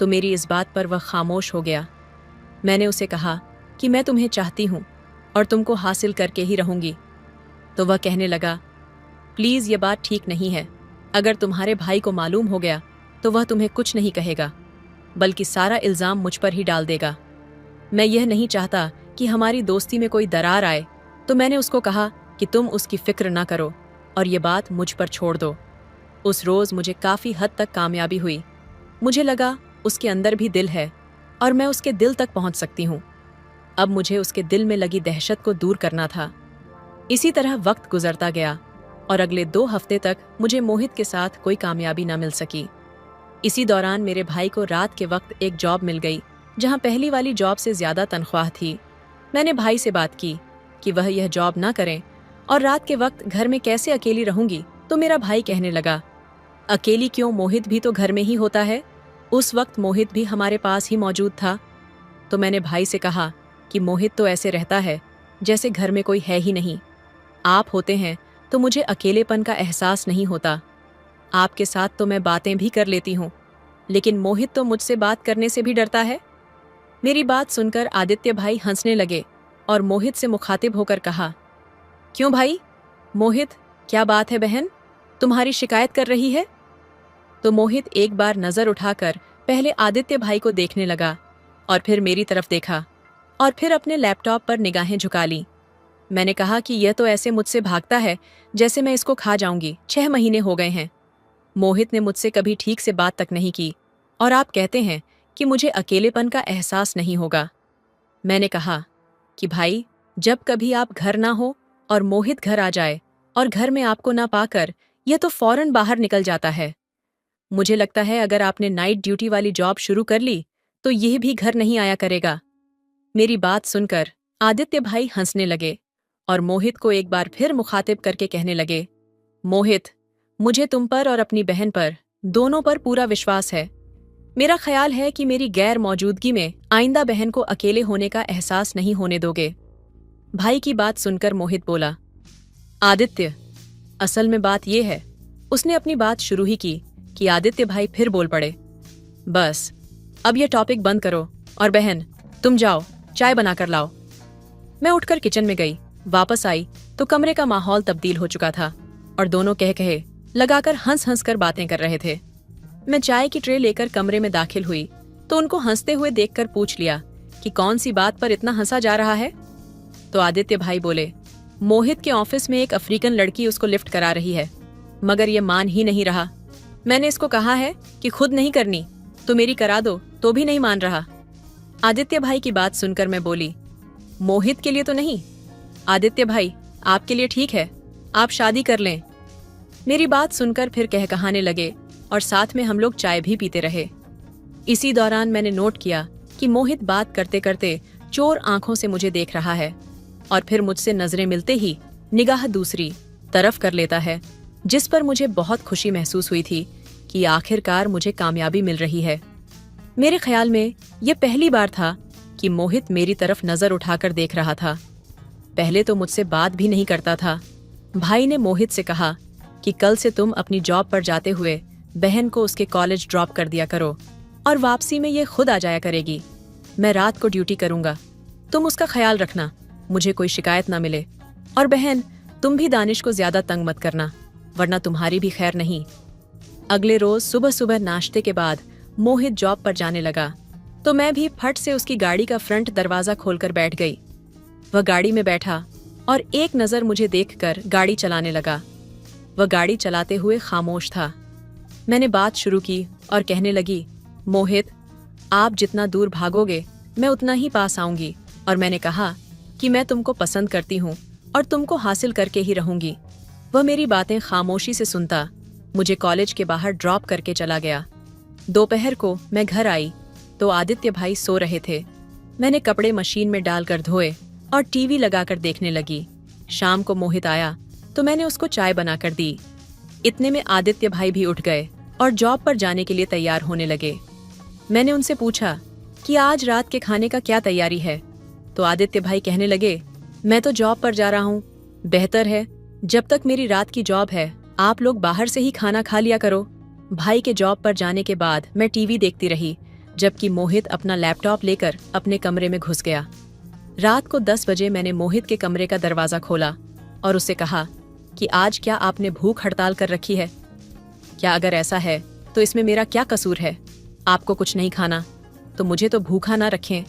तो मेरी इस बात पर वह खामोश हो गया। मैंने उसे कहा कि मैं तुम्हें चाहती हूँ और तुमको हासिल करके ही रहूंगी। तो वह कहने लगा, प्लीज़ ये बात ठीक नहीं है। अगर तुम्हारे भाई को मालूम हो गया तो वह तुम्हें कुछ नहीं कहेगा, बल्कि सारा इल्ज़ाम मुझ पर ही डाल देगा। मैं यह नहीं चाहता कि हमारी दोस्ती में कोई दरार आए, तो मैंने उसको कहा कि तुम उसकी फिक्र ना करो और ये बात मुझ पर छोड़ दो। उस रोज़ मुझे काफ़ी हद तक कामयाबी हुई। मुझे लगा उसके अंदर भी दिल है और मैं उसके दिल तक पहुंच सकती हूँ। अब मुझे उसके दिल में लगी दहशत को दूर करना था। इसी तरह वक्त गुजरता गया और अगले 2 हफ्ते तक मुझे मोहित के साथ कोई कामयाबी न मिल सकी। इसी दौरान मेरे भाई को रात के वक्त एक जॉब मिल गई, जहां पहली वाली जॉब से ज्यादा तनख्वाह थी। मैंने भाई से बात की कि वह यह जॉब ना करें और रात के वक्त घर में कैसे अकेली रहूंगी, तो मेरा भाई कहने लगा, अकेली क्यों, मोहित भी तो घर में ही होता है। उस वक्त मोहित भी हमारे पास ही मौजूद था। तो मैंने भाई से कहा कि मोहित तो ऐसे रहता है जैसे घर में कोई है ही नहीं। आप होते हैं तो मुझे अकेलेपन का एहसास नहीं होता। आपके साथ तो मैं बातें भी कर लेती हूँ, लेकिन मोहित तो मुझसे बात करने से भी डरता है। मेरी बात सुनकर आदित्य भाई हंसने लगे और मोहित से मुखातिब होकर कहा, क्यों भाई? मोहित, क्या बात है बहन, तुम्हारी शिकायत कर रही है? तो मोहित एक बार नजर उठाकर पहले आदित्य भाई को देखने लगा और फिर मेरी तरफ देखा और फिर अपने लैपटॉप पर निगाहें झुका ली। मैंने कहा कि यह तो ऐसे मुझसे भागता है जैसे मैं इसको खा जाऊंगी। 6 महीने हो गए हैं। मोहित ने मुझसे कभी ठीक से बात तक नहीं की और आप कहते हैं कि मुझे अकेलेपन का एहसास नहीं होगा। मैंने कहा कि भाई, जब कभी आप घर ना हो और मोहित घर आ जाए और घर में आपको ना पाकर यह तो फौरन बाहर निकल जाता है। मुझे लगता है अगर आपने नाइट ड्यूटी वाली जॉब शुरू कर ली तो यह भी घर नहीं आया करेगा। मेरी बात सुनकर आदित्य भाई हंसने लगे और मोहित को एक बार फिर मुखातिब करके कहने लगे, मोहित, मुझे तुम पर और अपनी बहन पर, दोनों पर पूरा विश्वास है। मेरा ख्याल है कि मेरी गैर मौजूदगी में आइंदा बहन को अकेले होने का एहसास नहीं होने दोगे। भाई की बात सुनकर मोहित बोला, आदित्य, असल में बात यह है। उसने अपनी बात शुरू ही की कि आदित्य भाई फिर बोल पड़े, बस अब ये टॉपिक बंद करो और बहन, तुम जाओ चाय बनाकर लाओ। मैं उठकर किचन में गई। वापस आई तो कमरे का माहौल तब्दील हो चुका था और दोनों कह कहे लगाकर हंस हंस कर बातें कर रहे थे। मैं चाय की ट्रे लेकर कमरे में दाखिल हुई तो उनको हंसते हुए देखकर पूछ लिया कि कौन सी बात पर इतना हंसा जा रहा है। तो आदित्य भाई बोले, मोहित के ऑफिस में एक अफ्रीकन लड़की उसको लिफ्ट करा रही है, मगर ये मान ही नहीं रहा। मैंने इसको कहा है कि खुद नहीं करनी तो मेरी करा दो, तो भी नहीं मान रहा। आदित्य भाई की बात सुनकर मैं बोली, मोहित के लिए तो नहीं आदित्य भाई, आपके लिए ठीक है, आप शादी कर लें। मेरी बात सुनकर फिर कहकहाने लगे और साथ में हम लोग चाय भी पीते रहे। इसी दौरान मैंने नोट किया कि मोहित बात करते करते चोर आंखों से मुझे देख रहा है और फिर मुझसे नजरें मिलते ही निगाह दूसरी तरफ कर लेता है, जिस पर मुझे बहुत खुशी महसूस हुई थी कि आखिरकार मुझे कामयाबी मिल रही है। मेरे ख्याल में यह पहली बार था कि मोहित मेरी तरफ नजर उठाकर देख रहा था। पहले तो मुझसे बात भी नहीं करता था। भाई ने मोहित से कहा कि कल से तुम अपनी जॉब पर जाते हुए बहन को उसके कॉलेज ड्रॉप कर दिया करो और वापसी में ये खुद आ जाया करेगी। मैं रात को ड्यूटी करूंगा, तुम उसका ख्याल रखना, मुझे कोई शिकायत ना मिले। और बहन, तुम भी दानिश को ज्यादा तंग मत करना, वरना तुम्हारी भी खैर नहीं। अगले रोज सुबह सुबह नाश्ते के बाद मोहित जॉब पर जाने लगा तो मैं भी फट से उसकी गाड़ी का फ्रंट दरवाजा खोलकर बैठ गई। वह गाड़ी में बैठा और एक नजर मुझे देखकर गाड़ी चलाने लगा। वह गाड़ी चलाते हुए खामोश था। मैंने बात शुरू की और कहने लगी, मोहित, आप जितना दूर भागोगे मैं उतना ही पास आऊंगी, और मैंने कहा कि मैं तुमको पसंद करती हूँ और तुमको हासिल करके ही रहूंगी। वह मेरी बातें खामोशी से सुनता मुझे कॉलेज के बाहर ड्रॉप करके चला गया। दोपहर को मैं घर आई तो आदित्य भाई सो रहे थे। मैंने कपड़े मशीन में डालकर धोए और टीवी लगाकर देखने लगी। शाम को मोहित आया तो मैंने उसको चाय बनाकर दी। इतने में आदित्य भाई भी उठ गए और जॉब पर जाने के लिए तैयार होने लगे। मैंने उनसे पूछा कि आज रात के खाने का क्या तैयारी है, तो आदित्य भाई कहने लगे, मैं तो जॉब पर जा रहा हूँ, बेहतर है जब तक मेरी रात की जॉब है आप लोग बाहर से ही खाना खा लिया करो। भाई के जॉब पर जाने के बाद मैं टीवी देखती रही जबकि मोहित अपना लैपटॉप लेकर अपने कमरे में घुस गया। रात को 10 बजे मैंने मोहित के कमरे का दरवाजा खोला और उससे कहा कि आज क्या आपने भूख हड़ताल कर रखी है? क्या अगर ऐसा है तो इसमें मेरा क्या कसूर है? आपको कुछ नहीं खाना तो मुझे तो भूखा ना रखें।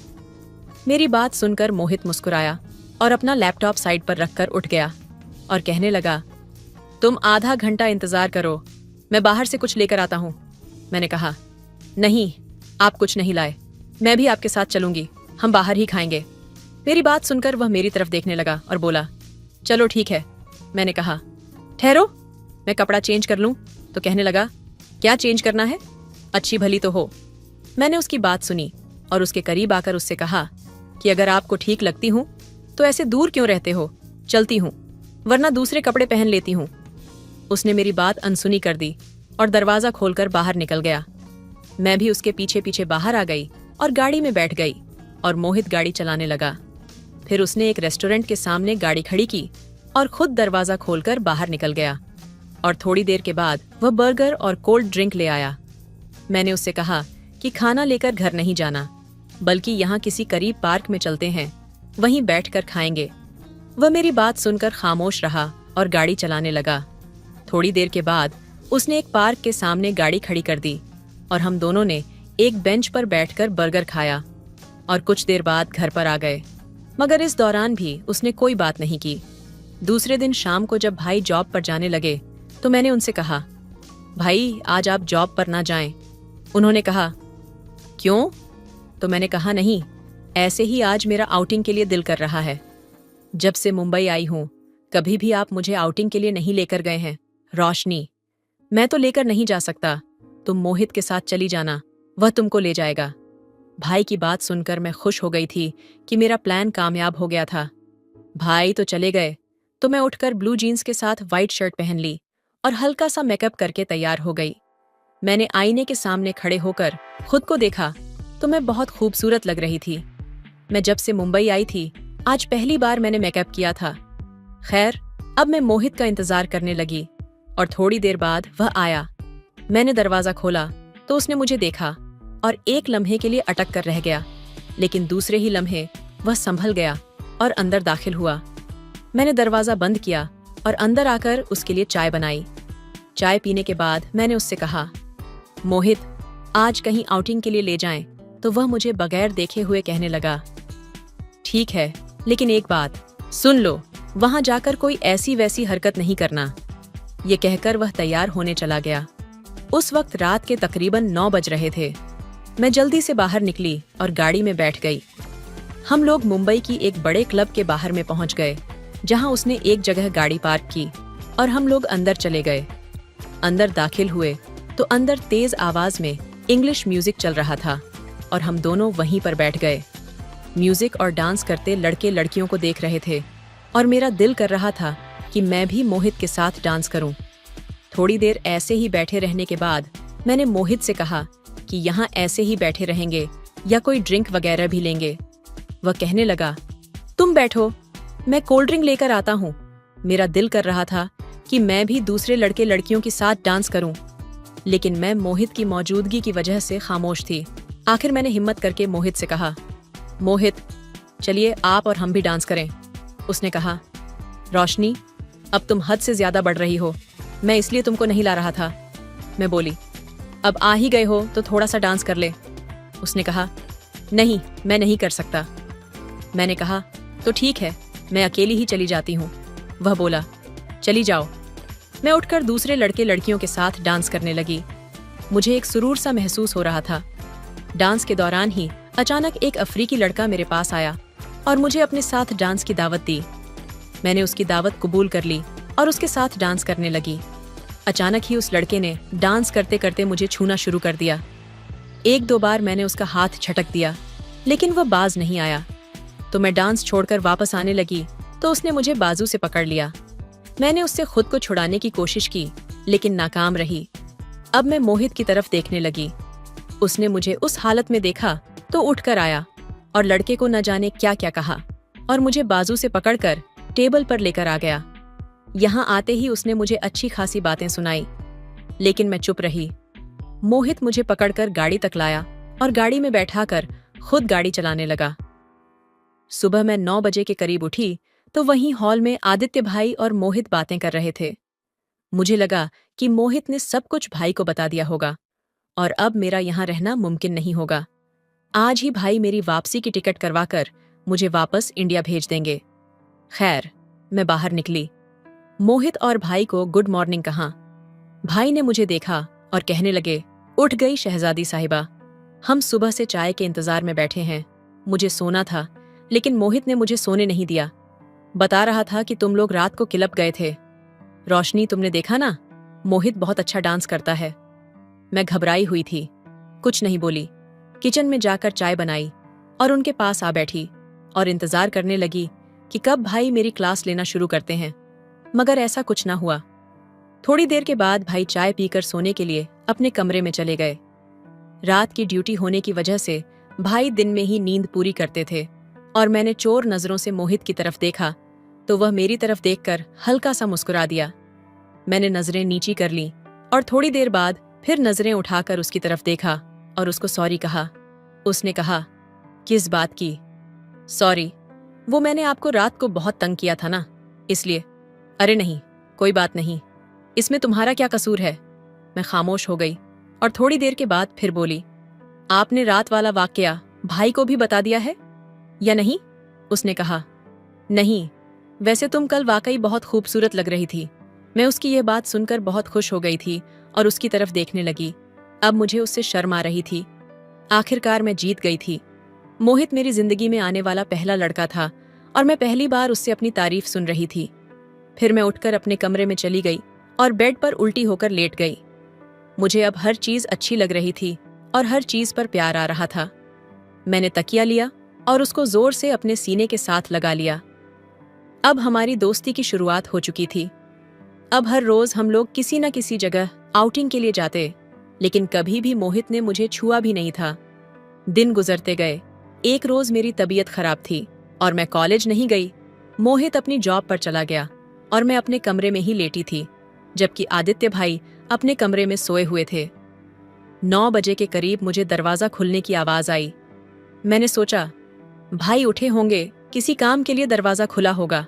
मेरी बात सुनकर मोहित मुस्कुराया और अपना लैपटॉप साइड पर रखकर उठ गया और कहने लगा, तुम आधा घंटा इंतजार करो, मैं बाहर से कुछ लेकर आता हूँ। मैंने कहा, नहीं, आप कुछ नहीं लाए, मैं भी आपके साथ चलूंगी, हम बाहर ही खाएंगे। मेरी बात सुनकर वह मेरी तरफ देखने लगा और बोला, चलो ठीक है। मैंने कहा, ठहरो, मैं कपड़ा चेंज कर लूं। तो कहने लगा, क्या चेंज करना है? अच्छी भली तो हो। मैंने उसकी बात सुनी और उसके करीब आकर उससे कहा कि अगर आपको ठीक लगती हूँ तो ऐसे दूर क्यों रहते हो? चलती हूँ, वरना दूसरे कपड़े पहन लेती हूँ। उसने मेरी बात अनसुनी कर दी और दरवाजा खोलकर बाहर निकल गया। मैं भी उसके पीछे पीछे बाहर आ गई और गाड़ी में बैठ गई और मोहित गाड़ी चलाने लगा। फिर उसने एक रेस्टोरेंट के सामने गाड़ी खड़ी की और खुद दरवाजा खोलकर बाहर निकल गया और थोड़ी देर के बाद वह बर्गर और कोल्ड ड्रिंक ले आया। मैंने उससे कहा कि खाना लेकर घर नहीं जाना, बल्कि यहाँ किसी करीब पार्क में चलते हैं, वहीं बैठकर खाएंगे। वह मेरी बात सुनकर खामोश रहा और गाड़ी चलाने लगा। थोड़ी देर के बाद उसने एक पार्क के सामने गाड़ी खड़ी कर दी और हम दोनों ने एक बेंच पर बैठकर बर्गर खाया और कुछ देर बाद घर पर आ गए। मगर इस दौरान भी उसने कोई बात नहीं की। दूसरे दिन शाम को जब भाई जॉब पर जाने लगे तो मैंने उनसे कहा, भाई आज आप जॉब पर ना जाएं। उन्होंने कहा, क्यों? तो मैंने कहा, नहीं, ऐसे ही आज मेरा आउटिंग के लिए दिल कर रहा है। जब से मुंबई आई हूँ कभी भी आप मुझे आउटिंग के लिए नहीं लेकर गए हैं। रोशनी, मैं तो लेकर नहीं जा सकता, तुम मोहित के साथ चली जाना, वह तुमको ले जाएगा। भाई की बात सुनकर मैं खुश हो गई थी कि मेरा प्लान कामयाब हो गया था। भाई तो चले गए तो मैं उठकर ब्लू जीन्स के साथ व्हाइट शर्ट पहन ली और हल्का सा मेकअप करके तैयार हो गई। मैंने आईने के सामने खड़े होकर खुद को देखा तो मैं बहुत खूबसूरत लग रही थी। मैं जब से मुंबई आई थी आज पहली बार मैंने मेकअप किया था। खैर, अब मैं मोहित का इंतजार करने लगी और थोड़ी देर बाद वह आया। मैंने दरवाजा खोला तो उसने मुझे देखा और एक लम्हे के लिए अटक कर रह गया, लेकिन दूसरे ही लम्हे वह संभल गया और अंदर दाखिल हुआ। मैंने दरवाज़ा बंद किया और अंदर आकर उसके लिए चाय बनाई। चाय पीने के बाद मैंने उससे कहा, मोहित, आज कहीं आउटिंग के लिए ले जाएं, तो वह मुझे बगैर देखे हुए कहने लगा, ठीक है, लेकिन एक बात सुन लो, वहां जाकर कोई ऐसी वैसी हरकत नहीं करना। ये कहकर वह तैयार होने चला गया। उस वक्त रात के तकरीबन 9 बज रहे थे। मैं जल्दी से बाहर निकली और गाड़ी में बैठ गई। हम लोग मुंबई की एक बड़े क्लब के बाहर में पहुंच गए, जहां उसने एक जगह गाड़ी पार्क की और हम लोग अंदर चले गए। अंदर दाखिल हुए तो अंदर तेज आवाज में इंग्लिश म्यूजिक चल रहा था और हम दोनों वहीं पर बैठ गए। म्यूजिक और डांस करते लड़के लड़कियों को देख रहे थे और मेरा दिल कर रहा था कि मैं भी मोहित के साथ डांस करूं। थोड़ी देर ऐसे ही बैठे रहने के बाद मैंने मोहित से कहा कि यहाँ ऐसे ही बैठे रहेंगे या कोई ड्रिंक वगैरह भी लेंगे। वह कहने लगा, तुम बैठो, मैं कोल्ड ड्रिंक लेकर आता हूँ। मेरा दिल कर रहा था कि मैं भी दूसरे लड़के लड़कियों के साथ डांस करूं, लेकिन मैं मोहित की मौजूदगी की वजह से खामोश थी। आखिर मैंने हिम्मत करके मोहित से कहा, मोहित, चलिए आप और हम भी डांस करें। उसने कहा, रोशनी, अब तुम हद से ज्यादा बढ़ रही हो, मैं इसलिए तुमको नहीं ला रहा था। मैं बोली, अब आ ही गए हो तो थोड़ा सा डांस कर ले। उसने कहा, नहीं, मैं नहीं कर सकता। मैंने कहा, तो ठीक है, मैं अकेली ही चली जाती हूँ। वह बोला, चली जाओ। मैं उठकर दूसरे लड़के लड़कियों के साथ डांस करने लगी। मुझे एक सुरूर सा महसूस हो रहा था। डांस के दौरान ही अचानक एक अफ्रीकी लड़का मेरे पास आया और मुझे अपने साथ डांस की दावत दी। मैंने उसकी दावत कबूल कर ली और उसके साथ डांस करने लगी। अचानक ही उस लड़के ने डांस करते करते मुझे छूना शुरू कर दिया। 1-2 बार मैंने उसका हाथ झटक दिया, लेकिन वह बाज नहीं आया। तो मैं डांस छोड़कर वापस आने लगी तो उसने मुझे बाजू से पकड़ लिया। मैंने उससे खुद को छुड़ाने की कोशिश की, लेकिन नाकाम रही। अब मैं मोहित की तरफ देखने लगी। उसने मुझे उस हालत में देखा तो उठकर आया और लड़के को न जाने क्या क्या कहा और मुझे बाजू से पकड़कर टेबल पर लेकर आ गया। यहाँ आते ही उसने मुझे अच्छी खासी बातें सुनाई, लेकिन मैं चुप रही। मोहित मुझे पकड़कर गाड़ी तक लाया और गाड़ी में बैठाकर खुद गाड़ी चलाने लगा। सुबह मैं 9 बजे के करीब उठी तो वहीं हॉल में आदित्य भाई और मोहित बातें कर रहे थे। मुझे लगा कि मोहित ने सब कुछ भाई को बता दिया होगा और अब मेरा यहाँ रहना मुमकिन नहीं होगा। आज ही भाई मेरी वापसी की टिकट करवाकर मुझे वापस इंडिया भेज देंगे। खैर, मैं बाहर निकली। मोहित और भाई को गुड मॉर्निंग कहा। भाई ने मुझे देखा और कहने लगे, उठ गई शहजादी साहिबा, हम सुबह से चाय के इंतजार में बैठे हैं। मुझे सोना था, लेकिन मोहित ने मुझे सोने नहीं दिया। बता रहा था कि तुम लोग रात को क्लब गए थे। रोशनी, तुमने देखा ना, मोहित बहुत अच्छा डांस करता है। मैं घबराई हुई थी, कुछ नहीं बोली। किचन में जाकर चाय बनाई और उनके पास आ बैठी और इंतजार करने लगी कि कब भाई मेरी क्लास लेना शुरू करते हैं, मगर ऐसा कुछ ना हुआ। थोड़ी देर के बाद भाई चाय पीकर सोने के लिए अपने कमरे में चले गए। रात की ड्यूटी होने की वजह से भाई दिन में ही नींद पूरी करते थे और मैंने चोर नजरों से मोहित की तरफ देखा तो वह मेरी तरफ देखकर हल्का सा मुस्कुरा दिया। मैंने नजरें नीची कर ली और थोड़ी देर बाद फिर नजरें उठाकर उसकी तरफ देखा और उसको सॉरी कहा। उसने कहा, किस बात की सॉरी? वो मैंने आपको रात को बहुत तंग किया था ना, इसलिए। अरे नहीं, कोई बात नहीं, इसमें तुम्हारा क्या कसूर है? मैं खामोश हो गई और थोड़ी देर के बाद फिर बोली, आपने रात वाला वाकया भाई को भी बता दिया है या नहीं? उसने कहा, नहीं, वैसे तुम कल वाकई बहुत खूबसूरत लग रही थी। मैं उसकी यह बात सुनकर बहुत खुश हो गई थी और उसकी तरफ देखने लगी। अब मुझे उससे शर्म आ रही थी। आखिरकार मैं जीत गई थी। मोहित मेरी जिंदगी में आने वाला पहला लड़का था और मैं पहली बार उससे अपनी तारीफ सुन रही थी। फिर मैं उठकर अपने कमरे में चली गई और बेड पर उल्टी होकर लेट गई। मुझे अब हर चीज अच्छी लग रही थी और हर चीज पर प्यार आ रहा था। मैंने तकिया लिया और उसको जोर से अपने सीने के साथ लगा लिया। अब हमारी दोस्ती की शुरुआत हो चुकी थी। अब हर रोज हम लोग किसी न किसी जगह आउटिंग के लिए जाते, लेकिन कभी भी मोहित ने मुझे छुआ भी नहीं था। दिन गुजरते गए। एक रोज मेरी तबीयत खराब थी और मैं कॉलेज नहीं गई। मोहित अपनी जॉब पर चला गया और मैं अपने कमरे में ही लेटी थी, जबकि आदित्य भाई अपने कमरे में सोए हुए थे। 9 बजे के करीब मुझे दरवाजा खुलने की आवाज आई। मैंने सोचा भाई उठे होंगे, किसी काम के लिए दरवाजा खुला होगा।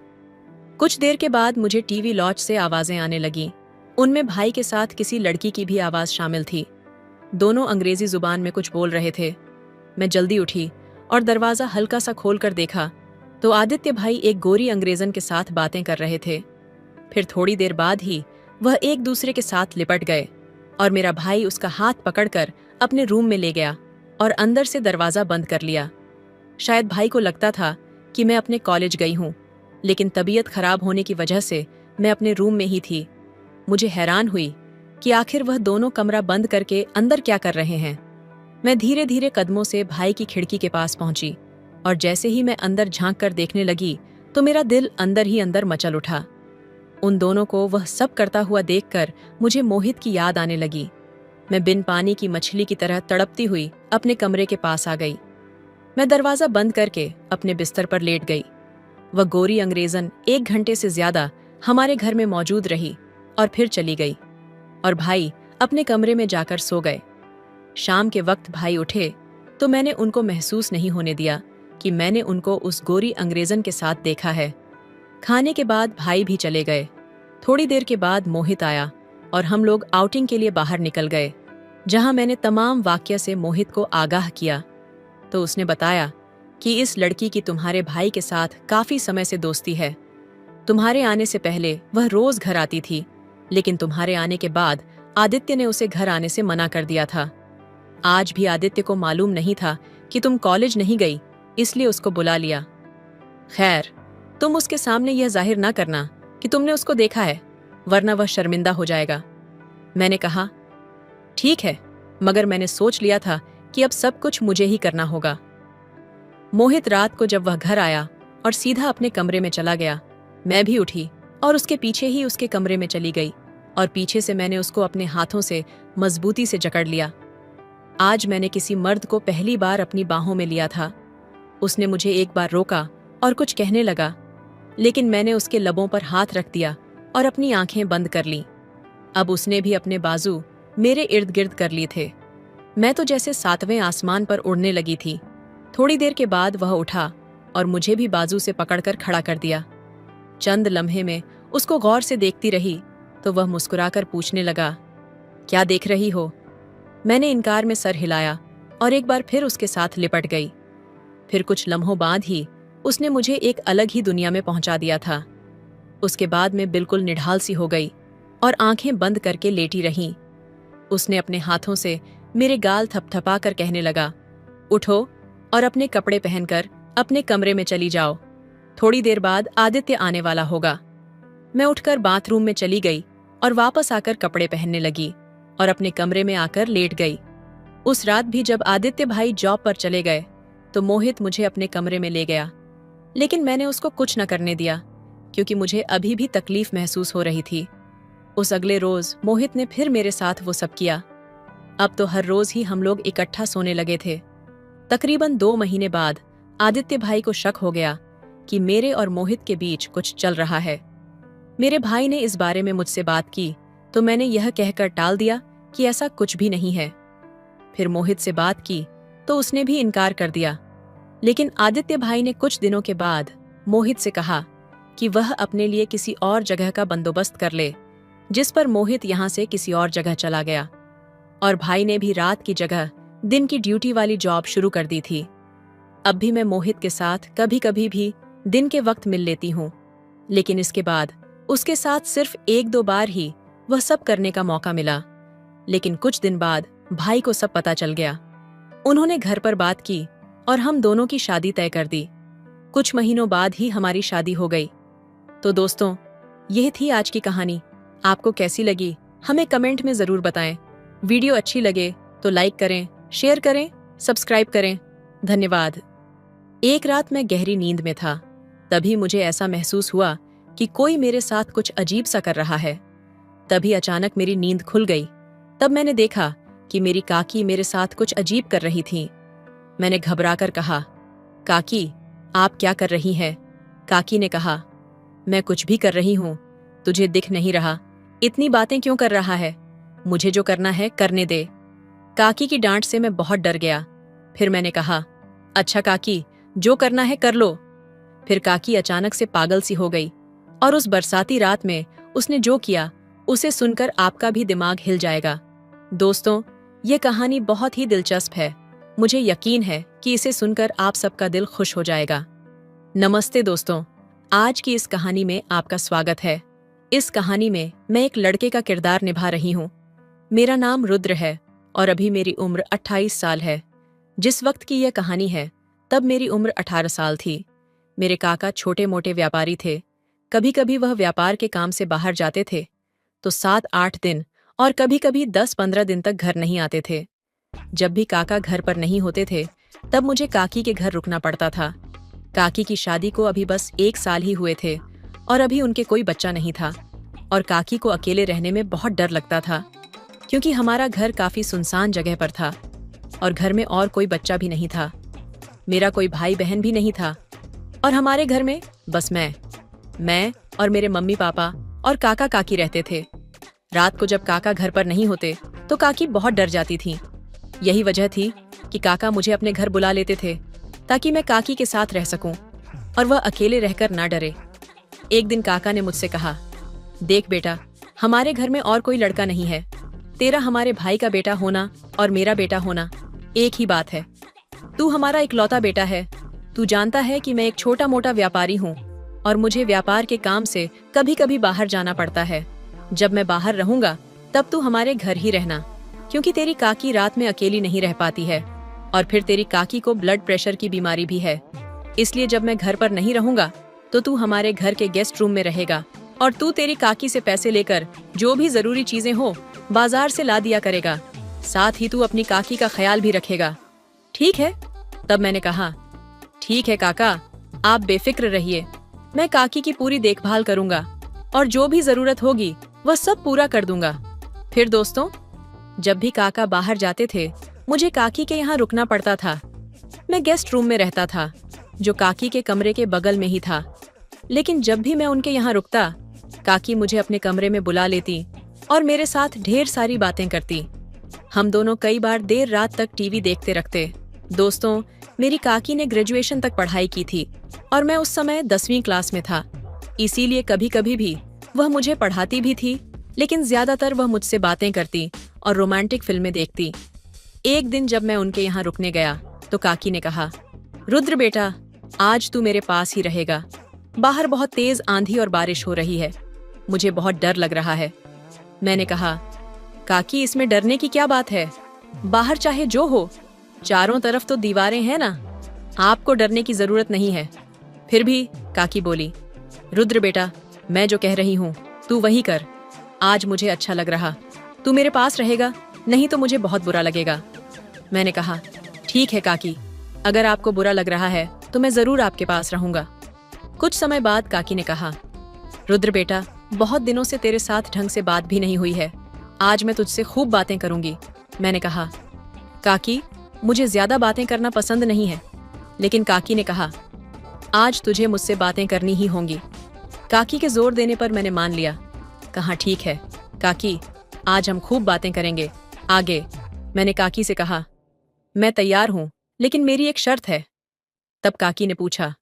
कुछ देर के बाद मुझे टीवी लॉज से आवाजें आने लगीं। उनमें भाई के साथ किसी लड़की की भी आवाज शामिल थी। दोनों अंग्रेजी जुबान में कुछ बोल रहे थे। मैं जल्दी उठी और दरवाजा हल्का सा खोल कर देखा तो आदित्य भाई एक गोरी अंग्रेजन के साथ बातें कर रहे थे। फिर थोड़ी देर बाद ही वह एक दूसरे के साथ लिपट गए और मेरा भाई उसका हाथ पकड़कर अपने रूम में ले गया और अंदर से दरवाजा बंद कर लिया। शायद भाई को लगता था कि मैं अपने कॉलेज गई हूँ, लेकिन तबीयत खराब होने की वजह से मैं अपने रूम में ही थी। मुझे हैरान हुई कि आखिर वह दोनों कमरा बंद करके अंदर क्या कर रहे हैं। मैं धीरे धीरे कदमों से भाई की खिड़की के पास पहुंची और जैसे ही मैं अंदर झांक कर देखने लगी तो मेरा दिल अंदर ही अंदर मचल उठा। उन दोनों को वह सब करता हुआ देखकर मुझे मोहित की याद आने लगी। मैं बिन पानी की मछली की तरह तड़पती हुई अपने कमरे के पास आ गई। मैं दरवाजा बंद करके अपने बिस्तर पर लेट गई। वह गोरी अंग्रेजन 1 घंटे से ज्यादा हमारे घर में मौजूद रही और फिर चली गई और भाई अपने कमरे में जाकर सो गए। शाम के वक्त भाई उठे तो मैंने उनको महसूस नहीं होने दिया कि मैंने उनको उस गोरी अंग्रेजन के साथ देखा है। खाने के बाद भाई भी चले गए। थोड़ी देर के बाद मोहित आया और हम लोग आउटिंग के लिए बाहर निकल गए, जहां मैंने तमाम वाकया से मोहित को आगाह किया। तो उसने बताया कि इस लड़की की तुम्हारे भाई के साथ काफी समय से दोस्ती है। तुम्हारे आने से पहले वह रोज घर आती थी, लेकिन तुम्हारे आने के बाद आदित्य ने उसे घर आने से मना कर दिया था। आज भी आदित्य को मालूम नहीं था कि तुम कॉलेज नहीं गई, इसलिए उसको बुला लिया। खैर, तुम उसके सामने यह जाहिर ना करना कि तुमने उसको देखा है, वरना वह शर्मिंदा हो जाएगा। मैंने कहा, ठीक है, मगर मैंने सोच लिया था कि अब सब कुछ मुझे ही करना होगा। मोहित रात को जब वह घर आया और सीधा अपने कमरे में चला गया, मैं भी उठी और उसके पीछे ही उसके कमरे में चली गई और पीछे से मैंने उसको अपने हाथों से मजबूती से जकड़ लिया। आज मैंने किसी मर्द को पहली बार अपनी बाहों में लिया था। उसने मुझे एक बार रोका और कुछ कहने लगा, लेकिन मैंने उसके लबों पर हाथ रख दिया और अपनी आंखें बंद कर लीं। अब उसने भी अपने बाजू मेरे इर्द गिर्द कर लिए थे। मैं तो जैसे 7वें आसमान पर उड़ने लगी थी। थोड़ी देर के बाद वह उठा और मुझे भी बाजू से पकड़कर खड़ा कर दिया। चंद लम्हे में उसको गौर से देखती रही तो वह मुस्कुराकर पूछने लगा, क्या देख रही हो? मैंने इनकार में सर हिलाया और एक बार फिर उसके साथ लिपट गई। फिर कुछ लम्हों बाद ही उसने मुझे एक अलग ही दुनिया में पहुंचा दिया था। उसके बाद मैं बिल्कुल निढाल सी हो गई और आंखें बंद करके लेटी रही। उसने अपने हाथों से मेरे गाल थपथपा कर कहने लगा, उठो और अपने कपड़े पहनकर अपने कमरे में चली जाओ। थोड़ी देर बाद आदित्य आने वाला होगा। मैं उठकर बाथरूम में चली गई और वापस आकर कपड़े पहनने लगी और अपने कमरे में आकर लेट गई। उस रात भी जब आदित्य भाई जॉब पर चले गए तो मोहित मुझे अपने कमरे में ले गया, लेकिन मैंने उसको कुछ न करने दिया क्योंकि मुझे अभी भी तकलीफ महसूस हो रही थी। उस अगले रोज मोहित ने फिर मेरे साथ वो सब किया। अब तो हर रोज ही हम लोग इकट्ठा सोने लगे थे। तकरीबन 2 महीने बाद आदित्य भाई को शक हो गया कि मेरे और मोहित के बीच कुछ चल रहा है। मेरे भाई ने इस बारे में मुझसे बात की तो मैंने यह कहकर टाल दिया कि ऐसा कुछ भी नहीं है। फिर मोहित से बात की तो उसने भी इनकार कर दिया, लेकिन आदित्य भाई ने कुछ दिनों के बाद मोहित से कहा कि वह अपने लिए किसी और जगह का बंदोबस्त कर ले, जिस पर मोहित यहाँ से किसी और जगह चला गया और भाई ने भी रात की जगह दिन की ड्यूटी वाली जॉब शुरू कर दी थी। अब भी मैं मोहित के साथ कभी कभी भी दिन के वक्त मिल लेती हूँ, लेकिन इसके बाद उसके साथ सिर्फ 1-2 बार ही वह सब करने का मौका मिला। लेकिन कुछ दिन बाद भाई को सब पता चल गया। उन्होंने घर पर बात की और हम दोनों की शादी तय कर दी। कुछ महीनों बाद ही हमारी शादी हो गई। तो दोस्तों, यह थी आज की कहानी। आपको कैसी लगी हमें कमेंट में जरूर बताएं। वीडियो अच्छी लगे तो लाइक करें, शेयर करें, सब्सक्राइब करें। धन्यवाद। एक रात मैं गहरी नींद में था, तभी मुझे ऐसा महसूस हुआ कि कोई मेरे साथ कुछ अजीब सा कर रहा है। तभी अचानक मेरी नींद खुल गई। तब मैंने देखा कि मेरी काकी मेरे साथ कुछ अजीब कर रही थी। मैंने घबराकर कहा, काकी, आप क्या कर रही हैं? काकी ने कहा, मैं कुछ भी कर रही हूँ, तुझे दिख नहीं रहा? इतनी बातें क्यों कर रहा है? मुझे जो करना है करने दे। काकी की डांट से मैं बहुत डर गया। फिर मैंने कहा, अच्छा काकी, जो करना है कर लो। फिर काकी अचानक से पागल सी हो गई और उस बरसाती रात में उसने जो किया उसे सुनकर आपका भी दिमाग हिल जाएगा। दोस्तों, ये कहानी बहुत ही दिलचस्प है। मुझे यकीन है कि इसे सुनकर आप सबका दिल खुश हो जाएगा। नमस्ते दोस्तों, आज की इस कहानी में आपका स्वागत है। इस कहानी में मैं एक लड़के का किरदार निभा रही हूँ। मेरा नाम रुद्र है और अभी मेरी उम्र 28 साल है। जिस वक्त की यह कहानी है तब मेरी उम्र 18 साल थी। मेरे काका छोटे मोटे व्यापारी थे। कभी कभी वह व्यापार के काम से बाहर जाते थे तो 7-8 दिन और कभी कभी 10-15 दिन तक घर नहीं आते थे। जब भी काका घर पर नहीं होते थे तब मुझे काकी के घर रुकना पड़ता था। काकी की शादी को अभी बस 1 साल ही हुए थे और अभी उनके कोई बच्चा नहीं था और काकी को अकेले रहने में बहुत डर लगता था क्योंकि हमारा घर काफी सुनसान जगह पर था और घर में और कोई बच्चा भी नहीं था। मेरा कोई भाई बहन भी नहीं था और हमारे घर में बस मैं और मेरे मम्मी पापा और काका काकी रहते थे। रात को जब काका घर पर नहीं होते तो काकी बहुत डर जाती थी। यही वजह थी कि काका मुझे अपने घर बुला लेते थे ताकि मैं काकी के साथ रह सकूं और वह अकेले रहकर ना डरे। एक दिन काका ने मुझसे कहा, देख बेटा, हमारे घर में और कोई लड़का नहीं है। तेरा हमारे भाई का बेटा होना और मेरा बेटा होना एक ही बात है। तू हमारा इकलौता बेटा है। तू जानता है कि मैं एक छोटा मोटा व्यापारी हूँ और मुझे व्यापार के काम से कभी कभी बाहर जाना पड़ता है। जब मैं बाहर रहूंगा तब तू हमारे घर ही रहना, क्योंकि तेरी काकी रात में अकेली नहीं रह पाती है और फिर तेरी काकी को ब्लड प्रेशर की बीमारी भी है। इसलिए जब मैं घर पर नहीं रहूंगा तो तू हमारे घर के गेस्ट रूम में रहेगा और तू तेरी काकी से पैसे लेकर जो भी जरूरी चीजें हो बाजार से ला दिया करेगा। साथ ही तू अपनी काकी का ख्याल भी रखेगा, ठीक है? तब मैंने कहा, ठीक है काका, आप बेफिक्र रहिए। मैं काकी की पूरी देखभाल करूंगा और जो भी जरूरत होगी वह सब पूरा कर दूंगा। फिर दोस्तों, जब भी काका बाहर जाते थे मुझे काकी के यहाँ रुकना पड़ता था। मैं गेस्ट रूम में रहता था जो काकी के कमरे के बगल में ही था। लेकिन जब भी मैं उनके यहाँ रुकता काकी मुझे अपने कमरे में बुला लेती और मेरे साथ ढेर सारी बातें करती। हम दोनों कई बार देर रात तक टीवी देखते रखते। दोस्तों, मेरी काकी ने ग्रेजुएशन तक पढ़ाई की थी और मैं उस समय 10वीं क्लास में था। इसीलिए कभी कभी भी वह मुझे पढ़ाती भी थी, लेकिन ज्यादातर वह मुझसे बातें करती और रोमांटिक फिल्में देखती। एक दिन जब मैं उनके यहाँ रुकने गया तो काकी ने कहा, रुद्र बेटा, आज तू मेरे पास ही रहेगा। बाहर बहुत तेज आंधी और बारिश हो रही है। मुझे बहुत डर लग रहा है। मैंने कहा, काकी, इसमें डरने की क्या बात है? बाहर चाहे जो हो, चारों तरफ तो दीवारें हैं ना, आपको डरने की जरूरत नहीं है। फिर भी काकी बोली, रुद्र बेटा, मैं जो कह रही हूँ तू वही कर। आज मुझे अच्छा लग रहा। तू मेरे पास रहेगा, नहीं तो मुझे बहुत बुरा लगेगा। मैंने कहा, ठीक है काकी, अगर आपको बुरा लग रहा है तो मैं जरूर आपके पास रहूंगा। कुछ समय बाद काकी ने कहा, रुद्र बेटा, बहुत दिनों से तेरे साथ ढंग से बात भी नहीं हुई है। आज मैं तुझसे खूब बातें करूंगी। मैंने कहा, काकी, मुझे ज्यादा बातें करना पसंद नहीं है। लेकिन काकी ने कहा, आज तुझे मुझसे बातें करनी ही होंगी। काकी के जोर देने पर मैंने मान लिया। कहा, ठीक है काकी, आज हम खूब बातें करेंगे। आगे मैंने काकी से कहा, मैं तैयार हूँ, लेकिन मेरी एक शर्त है। तब काकी ने पूछा,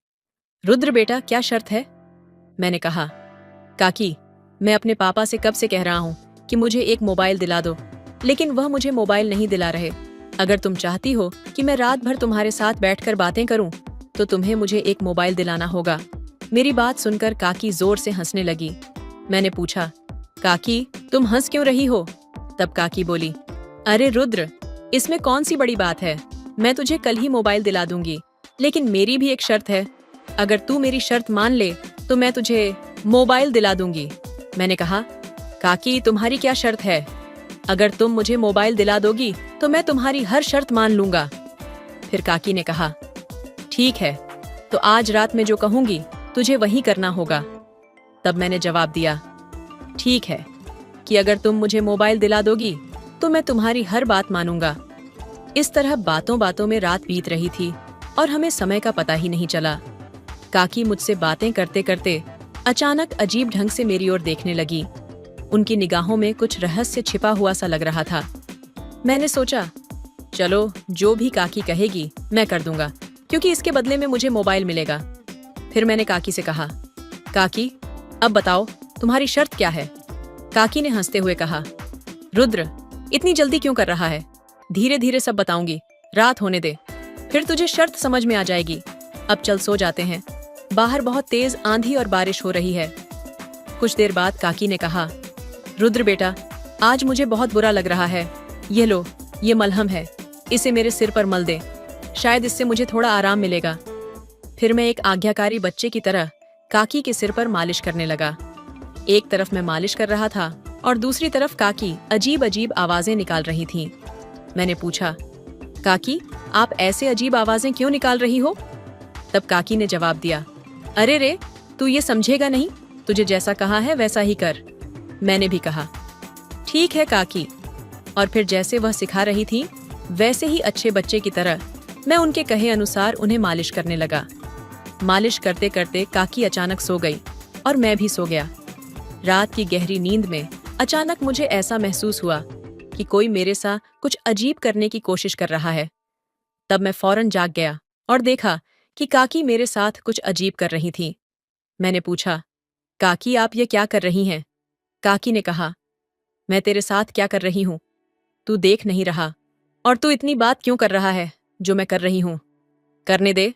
रुद्र बेटा, क्या शर्त है? मैंने कहा, काकी, मैं अपने पापा से कब से कह रहा हूँ कि मुझे एक मोबाइल दिला दो, लेकिन वह मुझे मोबाइल नहीं दिला रहे। अगर तुम चाहती हो कि मैं रात भर तुम्हारे साथ बैठकर बातें करूं, तो तुम्हें मुझे एक मोबाइल दिलाना होगा। मेरी बात सुनकर काकी जोर से हंसने लगी। मैंने पूछा, काकी, तुम हंस क्यों रही हो? तब काकी बोली, अरे रुद्र, इसमें कौन सी बड़ी बात है? मैं तुझे कल ही मोबाइल दिला दूंगी, लेकिन मेरी भी एक शर्त है। अगर तू मेरी शर्त मान ले तो मैं तुझे मोबाइल दिला दूंगी। मैंने कहा, काकी, तुम्हारी क्या शर्त है? अगर तुम मुझे मोबाइल दिला दोगी तो मैं तुम्हारी हर शर्त मान लूंगा। फिर काकी ने कहा, ठीक है, तो आज रात में जो कहूंगी तुझे वही करना होगा। तब मैंने जवाब दिया, ठीक है, कि अगर तुम मुझे मोबाइल दिला दोगी तो मैं तुम्हारी हर बात मानूंगा। इस तरह बातों बातों में रात बीत रही थी और हमें समय का पता ही नहीं चला। काकी मुझसे बातें करते करते अचानक अजीब ढंग से मेरी ओर देखने लगी। उनकी निगाहों में कुछ रहस्य छिपा हुआ सा लग रहा था। मैंने सोचा चलो, जो भी काकी कहेगी मैं कर दूंगा, क्योंकि इसके बदले में मुझे मोबाइल मिलेगा। फिर मैंने काकी से कहा, काकी अब बताओ तुम्हारी शर्त क्या है? काकी ने हंसते हुए कहा, रुद्र इतनी जल्दी क्यों कर रहा है? धीरे धीरे सब बताऊंगी, रात होने दे, फिर तुझे शर्त समझ में आ जाएगी। अब चल सो जाते हैं, बाहर बहुत तेज आंधी और बारिश हो रही है। कुछ देर बाद काकी ने कहा, रुद्र बेटा आज मुझे बहुत बुरा लग रहा है, ये लो ये मलहम है, इसे मेरे सिर पर मल दे, शायद इससे मुझे थोड़ा आराम मिलेगा। फिर मैं एक आज्ञाकारी बच्चे की तरह काकी के सिर पर मालिश करने लगा। एक तरफ मैं मालिश कर रहा था और दूसरी तरफ काकी अजीब अजीब आवाजें निकाल रही थीं। मैंने पूछा, काकी आप ऐसे अजीब आवाजें क्यों निकाल रही हो? तब काकी ने जवाब दिया, अरे रे तू ये समझेगा नहीं, तुझे जैसा कहा है वैसा ही कर। मैंने भी कहा, ठीक है काकी। और फिर जैसे वह सिखा रही थी वैसे ही अच्छे बच्चे की तरह मैं उनके कहे अनुसार उन्हें मालिश करने लगा। मालिश करते करते काकी अचानक सो गई और मैं भी सो गया। रात की गहरी नींद में अचानक मुझे ऐसा महसूस हुआ कि कोई मेरे साथ कुछ अजीब करने की कोशिश कर रहा है। तब मैं फौरन जाग गया और देखा कि काकी मेरे साथ कुछ अजीब कर रही थी। मैंने पूछा, काकी आप ये क्या कर रही हैं? काकी ने कहा, मैं तेरे साथ क्या कर रही हूँ तू देख नहीं रहा, और तू इतनी बात क्यों कर रहा है जो मैं कर रही हूँ? करने दे।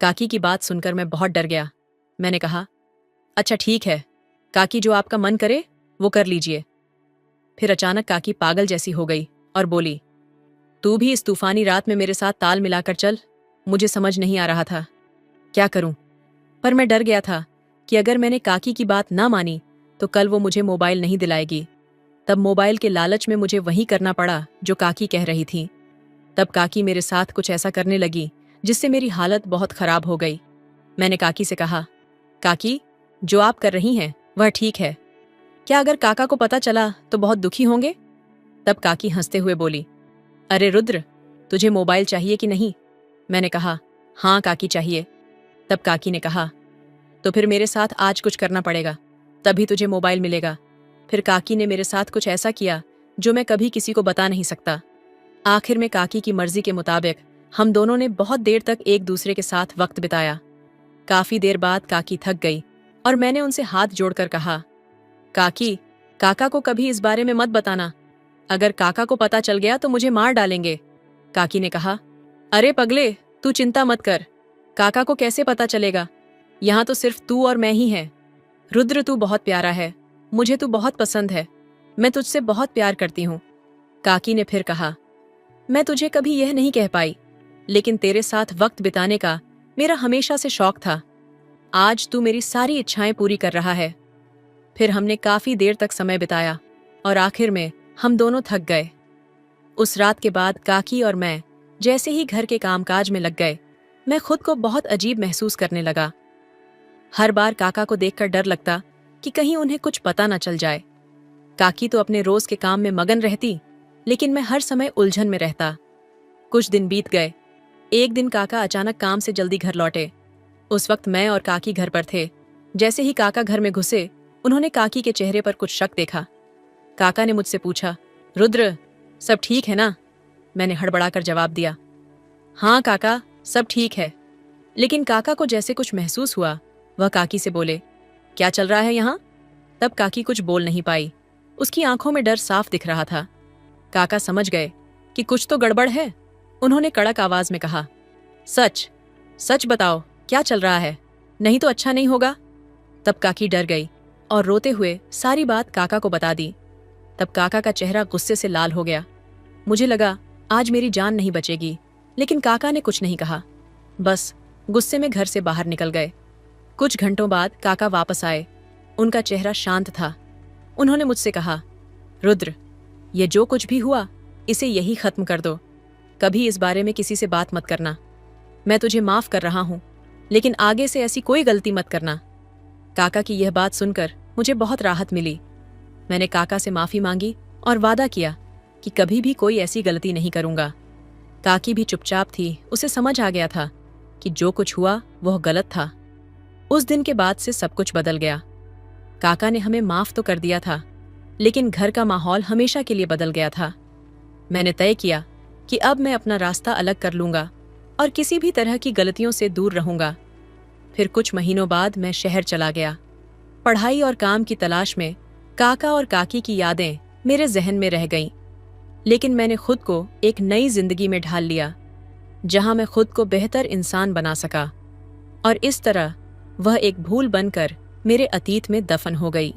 काकी की बात सुनकर मैं बहुत डर गया। मैंने कहा, अच्छा ठीक है काकी, जो आपका मन करे वो कर लीजिए। फिर अचानक काकी पागल जैसी हो गई और बोली, तू भी इस तूफानी रात में मेरे साथ ताल मिलाकर चल। मुझे समझ नहीं आ रहा था क्या करूं, पर मैं डर गया था कि अगर मैंने काकी की बात ना मानी तो कल वो मुझे मोबाइल नहीं दिलाएगी। तब मोबाइल के लालच में मुझे वही करना पड़ा जो काकी कह रही थी। तब काकी मेरे साथ कुछ ऐसा करने लगी जिससे मेरी हालत बहुत खराब हो गई। मैंने काकी से कहा, काकी जो आप कर रही हैं वह ठीक है, क्या अगर काका को पता चला तो बहुत दुखी होंगे? तब काकी हंसते हुए बोली, अरे रुद्र तुझे मोबाइल चाहिए कि नहीं? मैंने कहा, हाँ काकी चाहिए। तब काकी ने कहा, तो फिर मेरे साथ आज कुछ करना पड़ेगा, तभी तुझे मोबाइल मिलेगा। फिर काकी ने मेरे साथ कुछ ऐसा किया जो मैं कभी किसी को बता नहीं सकता। आखिर में काकी की मर्जी के मुताबिक हम दोनों ने बहुत देर तक एक दूसरे के साथ वक्त बिताया। काफी देर बाद काकी थक गई और मैंने उनसे हाथ जोड़कर कहा, काकी काका को कभी इस बारे में मत बताना, अगर काका को पता चल गया तो मुझे मार डालेंगे। काकी ने कहा, अरे पगले तू चिंता मत कर, काका को कैसे पता चलेगा, यहाँ तो सिर्फ तू और मैं ही हैं। रुद्र तू बहुत प्यारा है, मुझे तू बहुत पसंद है, मैं तुझसे बहुत प्यार करती हूँ। काकी ने फिर कहा, मैं तुझे कभी यह नहीं कह पाई, लेकिन तेरे साथ वक्त बिताने का मेरा हमेशा से शौक था। आज तू मेरी सारी इच्छाएं पूरी कर रहा है। फिर हमने काफी देर तक समय बिताया और आखिर में हम दोनों थक गए। उस रात के बाद काकी और मैं जैसे ही घर के कामकाज में लग गए, मैं खुद को बहुत अजीब महसूस करने लगा। हर बार काका को देखकर डर लगता कि कहीं उन्हें कुछ पता न चल जाए। काकी तो अपने रोज के काम में मगन रहती, लेकिन मैं हर समय उलझन में रहता। कुछ दिन बीत गए। एक दिन काका अचानक काम से जल्दी घर लौटे। उस वक्त मैं और काकी घर पर थे। जैसे ही काका घर में घुसे, उन्होंने काकी के चेहरे पर कुछ शक देखा। काका ने मुझसे पूछा, रुद्र सब ठीक है ना? मैंने हड़बड़ाकर जवाब दिया, हाँ काका सब ठीक है। लेकिन काका को जैसे कुछ महसूस हुआ। वह काकी से बोले, क्या चल रहा है यहाँ? तब काकी कुछ बोल नहीं पाई, उसकी आंखों में डर साफ दिख रहा था। काका समझ गए कि कुछ तो गड़बड़ है। उन्होंने कड़क आवाज में कहा, सच सच बताओ क्या चल रहा है, नहीं तो अच्छा नहीं होगा। तब काकी डर गई और रोते हुए सारी बात काका को बता दी। तब काका का चेहरा गुस्से से लाल हो गया। मुझे लगा आज मेरी जान नहीं बचेगी, लेकिन काका ने कुछ नहीं कहा, बस गुस्से में घर से बाहर निकल गए। कुछ घंटों बाद काका वापस आए। उनका चेहरा शांत था। उन्होंने मुझसे कहा, रुद्र ये जो कुछ भी हुआ इसे यही खत्म कर दो, कभी इस बारे में किसी से बात मत करना। मैं तुझे माफ कर रहा हूं, लेकिन आगे से ऐसी कोई गलती मत करना। काका की यह बात सुनकर मुझे बहुत राहत मिली। मैंने काका से माफी मांगी और वादा किया कि कभी भी कोई ऐसी गलती नहीं करूंगा। काकी भी चुपचाप थी, उसे समझ आ गया था कि जो कुछ हुआ वह गलत था। उस दिन के बाद से सब कुछ बदल गया। काका ने हमें माफ तो कर दिया था, लेकिन घर का माहौल हमेशा के लिए बदल गया था। मैंने तय किया कि अब मैं अपना रास्ता अलग कर लूंगा और किसी भी तरह की गलतियों से दूर रहूंगा। फिर कुछ महीनों बाद मैं शहर चला गया। पढ़ाई और काम की तलाश में काका और काकी की यादें मेरे जहन में रह गईं। लेकिन मैंने खुद को एक नई जिंदगी में ढाल लिया, जहां मैं खुद को बेहतर इंसान बना सका। और इस तरह वह एक भूल बनकर मेरे अतीत में दफन हो गई।